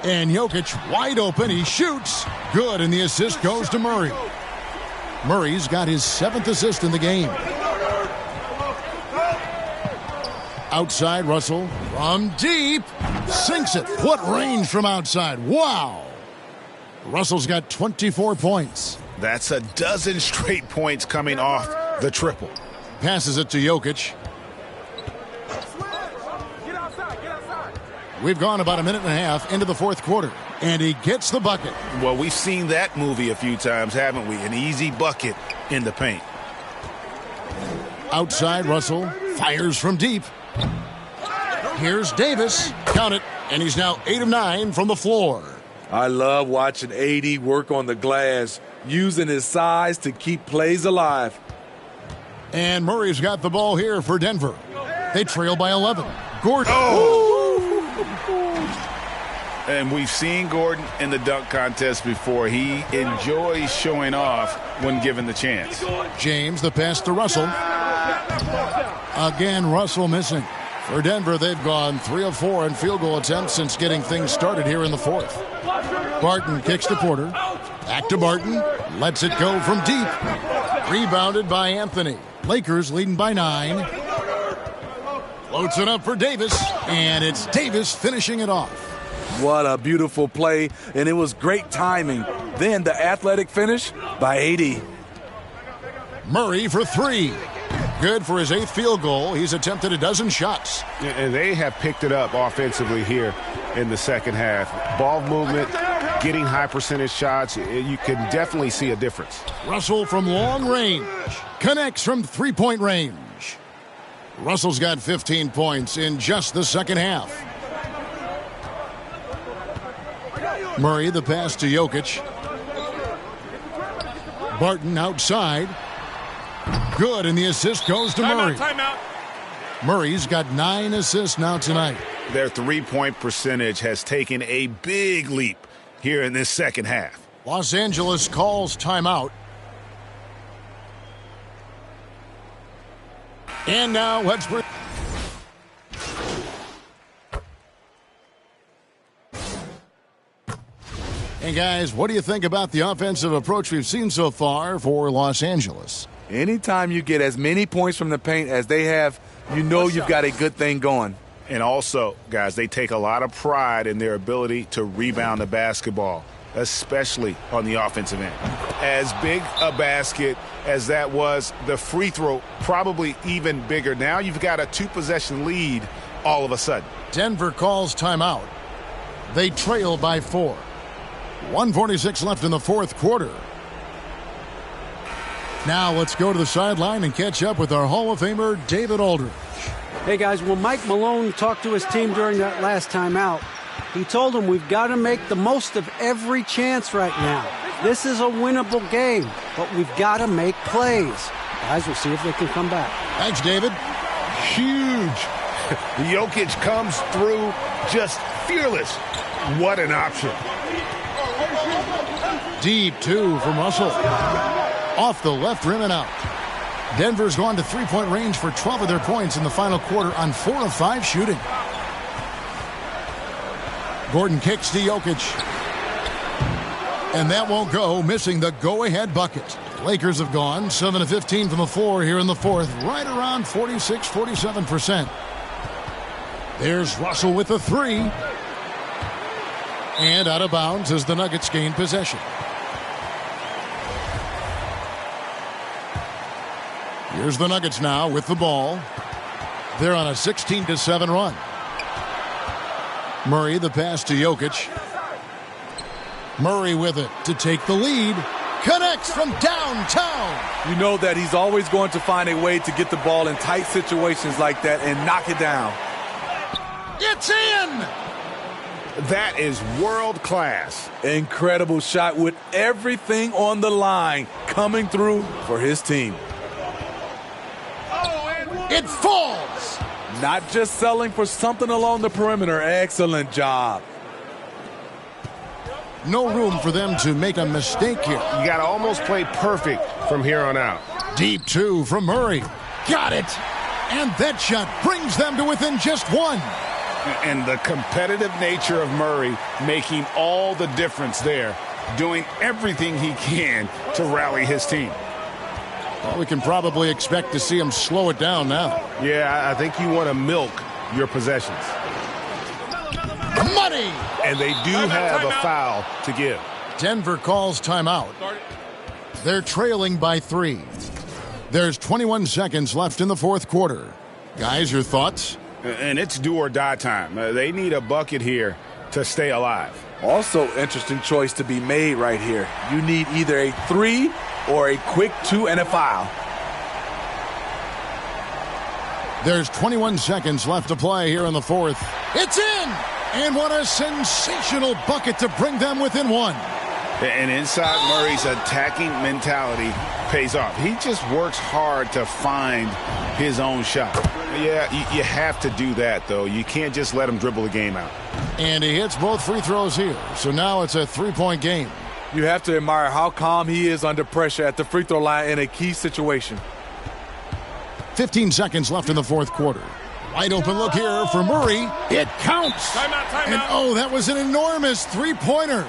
And Jokic wide open. He shoots. Good, and the assist goes to Murray. Murray's got his 7th assist in the game. Outside, Russell from deep. Sinks it. What range from outside. Wow. Russell's got 24 points. That's a dozen straight points coming off the triple. Passes it to Jokic. We've gone about a minute and a half into the fourth quarter, and he gets the bucket. Well, we've seen that movie a few times, haven't we? An easy bucket in the paint. Outside, Russell fires from deep. Here's Davis. Count it, and he's now 8 of 9 from the floor. I love watching AD work on the glass, using his size to keep plays alive. And Murray's got the ball here for Denver. They trail by 11. Gordon. Oh! And we've seen Gordon in the dunk contest before. He enjoys showing off when given the chance. James, the pass to Russell. Again, Russell missing. For Denver, they've gone 3 of 4 in field goal attempts since getting things started here in the fourth. Barton kicks to Porter. Back to Barton. Lets it go from deep. Rebounded by Anthony. Lakers leading by 9. Floats it up for Davis. And it's Davis finishing it off. What a beautiful play, and it was great timing. Then the athletic finish by AD. Murray for 3. Good for his 8th field goal. He's attempted a dozen shots. And they have picked it up offensively here in the second half. Ball movement, getting high percentage shots. You can definitely see a difference. Russell from long range. Connects from 3-point range. Russell's got 15 points in just the second half. Murray, the pass to Jokic. Barton outside. Good, and the assist goes to Murray. Timeout. Murray's got 9 assists now tonight. Their three-point percentage has taken a big leap here in this second half. Los Angeles calls timeout. And now let's bring... Hey guys, what do you think about the offensive approach we've seen so far for Los Angeles? Anytime you get as many points from the paint as they have, you know you've got a good thing going. And also, guys, they take a lot of pride in their ability to rebound the basketball, especially on the offensive end. As big a basket as that was, the free throw probably even bigger. Now you've got a 2-possession lead all of a sudden. Denver calls timeout. They trail by 4. 1:46 left in the fourth quarter. Now let's go to the sideline and catch up with our Hall of Famer, David Aldridge. Hey, guys, when Mike Malone talked to his team during that last timeout, he told them we've got to make the most of every chance right now. This is a winnable game, but we've got to make plays. Guys, we'll see if they can come back. Thanks, David. Huge. Jokic comes through just fearless. What an option. Deep 2 from Russell. Off the left rim and out. Denver's gone to 3-point range for 12 of their points in the final quarter on 4 of 5 shooting. Gordon kicks to Jokic. And that won't go, missing the go-ahead bucket. Lakers have gone 7 of 15 from the floor here in the fourth, right around 46-47%. There's Russell with the three. And out of bounds as the Nuggets gain possession. Here's the Nuggets now with the ball. They're on a 16-7 run. Murray, the pass to Jokic. Murray with it to take the lead. Connects from downtown. You know that he's always going to find a way to get the ball in tight situations like that and knock it down. It's in! That is world class. Incredible shot with everything on the line coming through for his team. It falls! Not just selling for something along the perimeter. Excellent job. No room for them to make a mistake here. You got to almost play perfect from here on out. Deep two from Murray. Got it! And that shot brings them to within just one. And the competitive nature of Murray making all the difference there, doing everything he can to rally his team. Well, we can probably expect to see him slow it down now. Yeah, I think you want to milk your possessions. Money! And they do have a foul to give. Denver calls timeout. They're trailing by 3. There's 21 seconds left in the fourth quarter. Guys, your thoughts? And it's do or die time. They need a bucket here to stay alive. Also, interesting choice to be made right here. You need either a 3 or a quick 2 and a foul. There's 21 seconds left to play here in the fourth. It's in! And what a sensational bucket to bring them within one. And inside Murray's attacking mentality pays off. He just works hard to find his own shot. Yeah, you have to do that, though. You can't just let him dribble the game out. And he hits both free throws here. So now it's a 3-point game. You have to admire how calm he is under pressure at the free throw line in a key situation. 15 seconds left in the fourth quarter. Wide open look here for Murray. It counts. Timeout. And oh, that was an enormous three-pointer.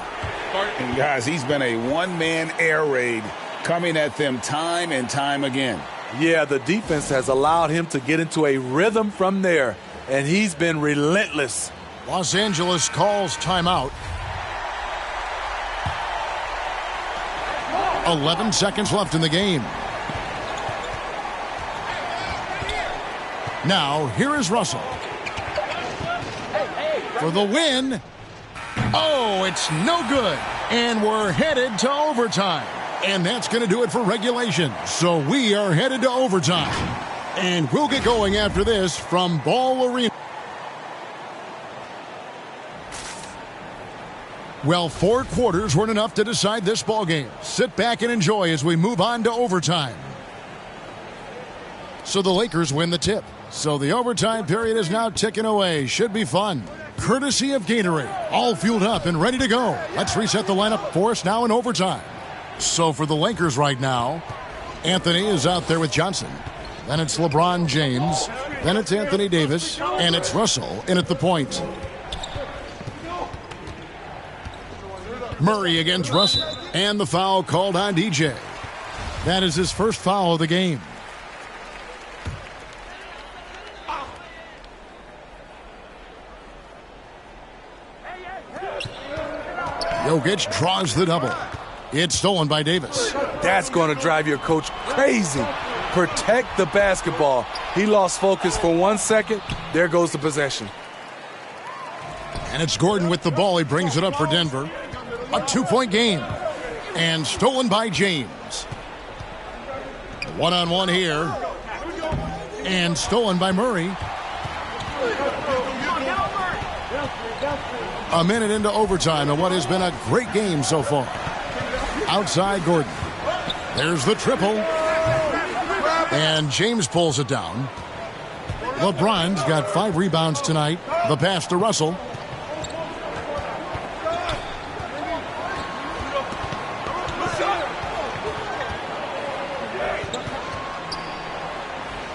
And guys, he's been a one-man air raid coming at them time and time again. Yeah, the defense has allowed him to get into a rhythm from there, and he's been relentless. Los Angeles calls timeout. 11 seconds left in the game. Now, here is Russell. For the win. Oh, it's no good. And we're headed to overtime. And that's going to do it for regulation. So we are headed to overtime. And we'll get going after this from Ball Arena. Well, 4 quarters weren't enough to decide this ball game. Sit back and enjoy as we move on to overtime. So the Lakers win the tip. So the overtime period is now ticking away. Should be fun. Courtesy of Gatorade. All fueled up and ready to go. Let's reset the lineup for us now in overtime. So for the Lakers right now, Anthony is out there with Johnson. Then it's LeBron James. Then it's Anthony Davis. And it's Russell in at the point. Murray against Russell. And the foul called on DJ. That is his first foul of the game. Jokic draws the double. It's stolen by Davis. That's going to drive your coach crazy. Protect the basketball. He lost focus for 1 second. There goes the possession. And it's Gordon with the ball. He brings it up for Denver. A 2-point game. And stolen by James. One-on-one here. And stolen by Murray. A minute into overtime and what has been a great game so far. Outside Gordon. There's the triple. And James pulls it down. LeBron's got 5 rebounds tonight. The pass to Russell.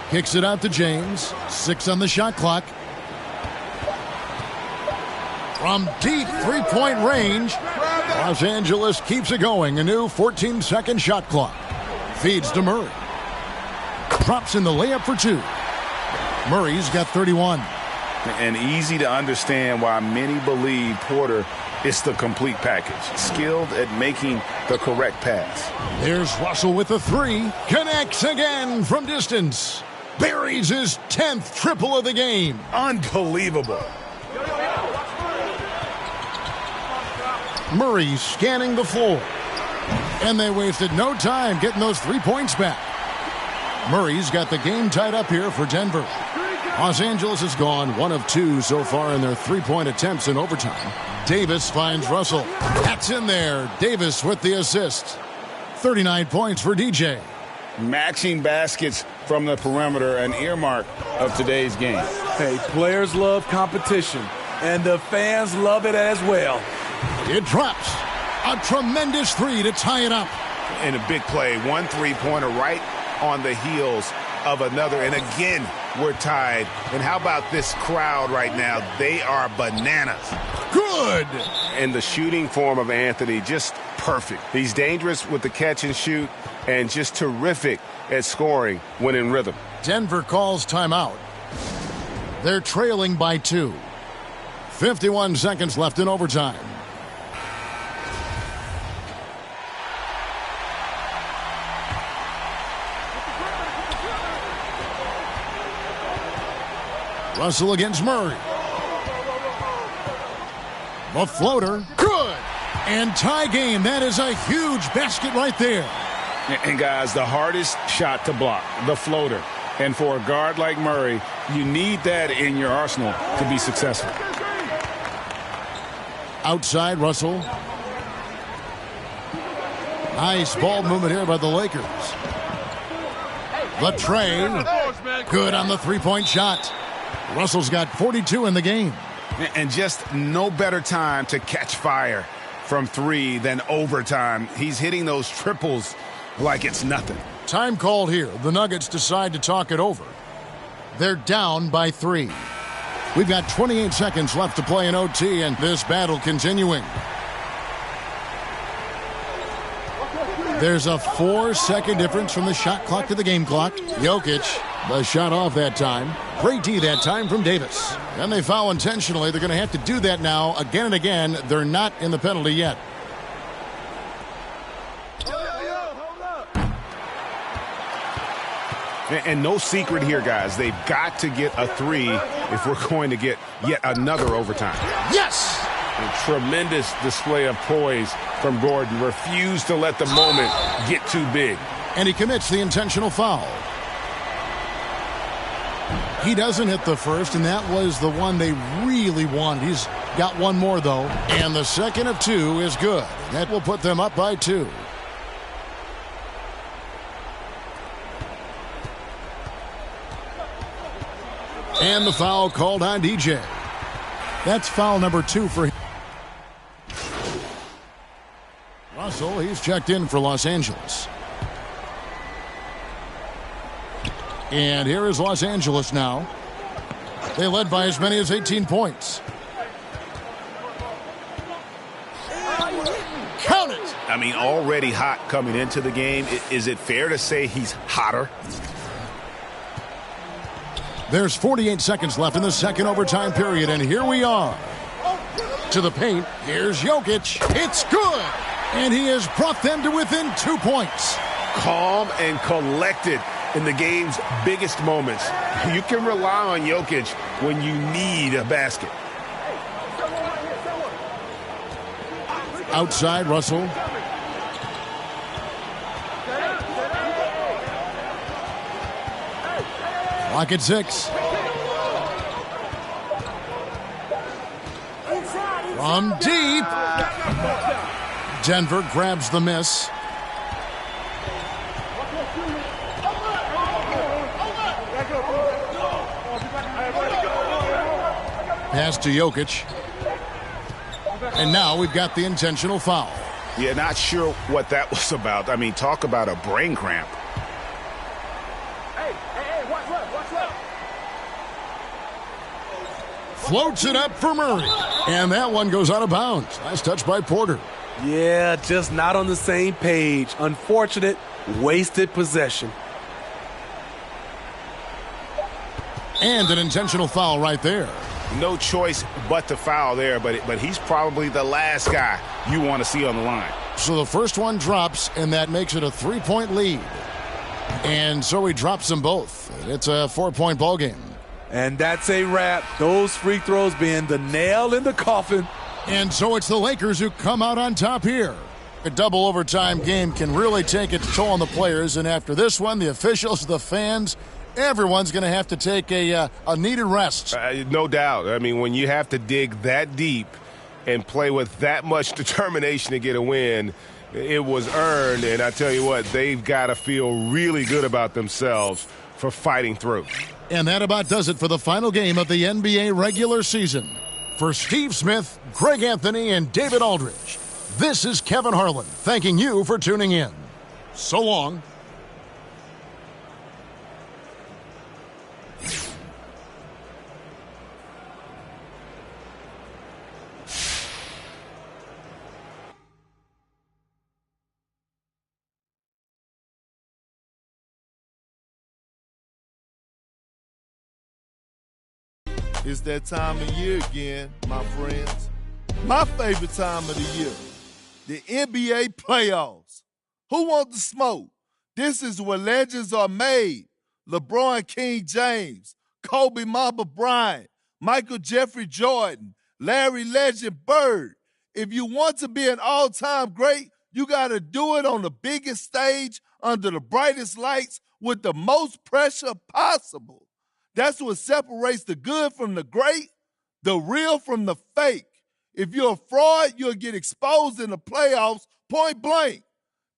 Kicks it out to James. 6 on the shot clock. From deep 3-point range, Los Angeles keeps it going. A new 14-second shot clock. Feeds to Murray. Drops in the layup for 2. Murray's got 31. And easy to understand why many believe Porter is the complete package. Skilled at making the correct pass. There's Russell with a 3. Connects again from distance. Buries his 10th triple of the game. Unbelievable. Murray scanning the floor. And they wasted no time getting those 3 points back. Murray's got the game tied up here for Denver. Los Angeles has gone 1 of 2 so far in their 3-point attempts in overtime. Davis finds Russell. That's in there. Davis with the assist. 39 points for DJ. Matching baskets from the perimeter, an earmark of today's game. Hey, players love competition, and the fans love it as well. It drops. A tremendous 3 to tie it up. And a big play. 1 3-pointer right on the heels of another. And again, we're tied. And how about this crowd right now? They are bananas. Good. And the shooting form of Anthony, just perfect. He's dangerous with the catch and shoot and just terrific at scoring when in rhythm. Denver calls timeout. They're trailing by 2. 51 seconds left in overtime. Russell against Murray. The floater. Good. And tie game. That is a huge basket right there. And guys, the hardest shot to block, the floater. And for a guard like Murray, you need that in your arsenal to be successful. Outside, Russell. Nice ball movement here by the Lakers. The tray. Good on the 3-point shot. Russell's got 42 in the game. And just no better time to catch fire from 3 than overtime. He's hitting those triples like it's nothing. Time called here. The Nuggets decide to talk it over. They're down by 3. We've got 28 seconds left to play in OT, and this battle continuing. There's a 4-second difference from the shot clock to the game clock. Jokic, the shot off that time. Great D that time from Davis. And they foul intentionally. They're going to have to do that now again and again. They're not in the penalty yet. And no secret here, guys. They've got to get a 3 if we're going to get yet another overtime. Yes! A tremendous display of poise from Gordon. Refused to let the moment get too big. And he commits the intentional foul. He doesn't hit the first, and that was the one they really wanted. He's got one more, though. And the second of 2 is good. That will put them up by 2. And the foul called on DJ. That's foul number 2 for him. Russell, he's checked in for Los Angeles. And here is Los Angeles now. They led by as many as 18 points. Count it! I mean, already hot coming into the game. Is it fair to say he's hotter? There's 48 seconds left in the second overtime period, and here we are. To the paint, here's Jokic. It's good! And he has brought them to within 2 points. Calm and collected in the game's biggest moments. You can rely on Jokic when you need a basket. Outside, Russell. Clock at 6. From deep. Denver grabs the miss. Pass to Jokic. And now we've got the intentional foul. Yeah, not sure what that was about. I mean, talk about a brain cramp. Floats it up for Murray. And that one goes out of bounds. Nice touch by Porter. Yeah, just not on the same page. Unfortunate, Wasted possession. And an intentional foul right there. No choice but to foul there, but he's probably the last guy you want to see on the line. So the first one drops, and that makes it a 3-point lead. And so he drops them both. It's a 4-point ball game. And that's a wrap. Those free throws being the nail in the coffin. And so it's the Lakers who come out on top here. A double overtime game can really take its toll on the players, and after this one, the officials, the fans, everyone's going to have to take a needed rest. No doubt. I mean, when you have to dig that deep and play with that much determination to get a win, it was earned, and I tell you what, they've got to feel really good about themselves for fighting through. And that about does it for the final game of the NBA regular season. For Steve Smith, Greg Anthony, and David Aldridge, this is Kevin Harlan thanking you for tuning in. So long. It's that time of year again, my friends. My favorite time of the year, the NBA playoffs. Who wants the smoke? This is where legends are made. LeBron King James, Kobe Mamba Bryant, Michael Jeffrey Jordan, Larry Legend Bird. If you want to be an all-time great, you got to do it on the biggest stage under the brightest lights with the most pressure possible. That's what separates the good from the great, the real from the fake. If you're a fraud, you'll get exposed in the playoffs point blank.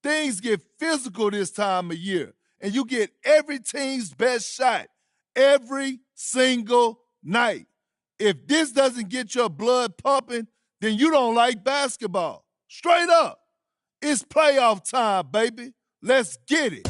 Things get physical this time of year, and you get every team's best shot every single night. If this doesn't get your blood pumping, then you don't like basketball. Straight up. It's playoff time, baby. Let's get it.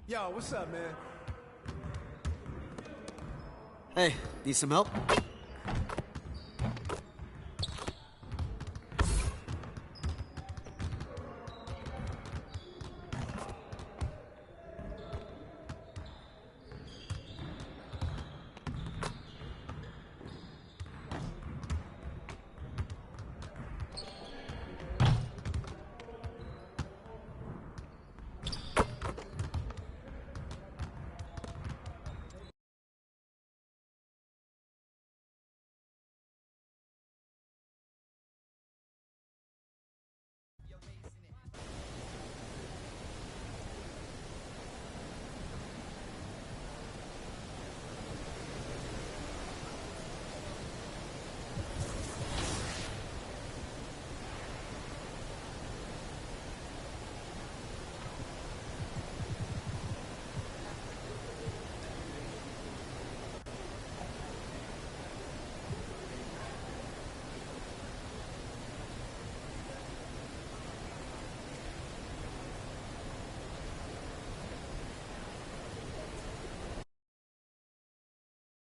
Yo, what's up, man? Hey, need some help?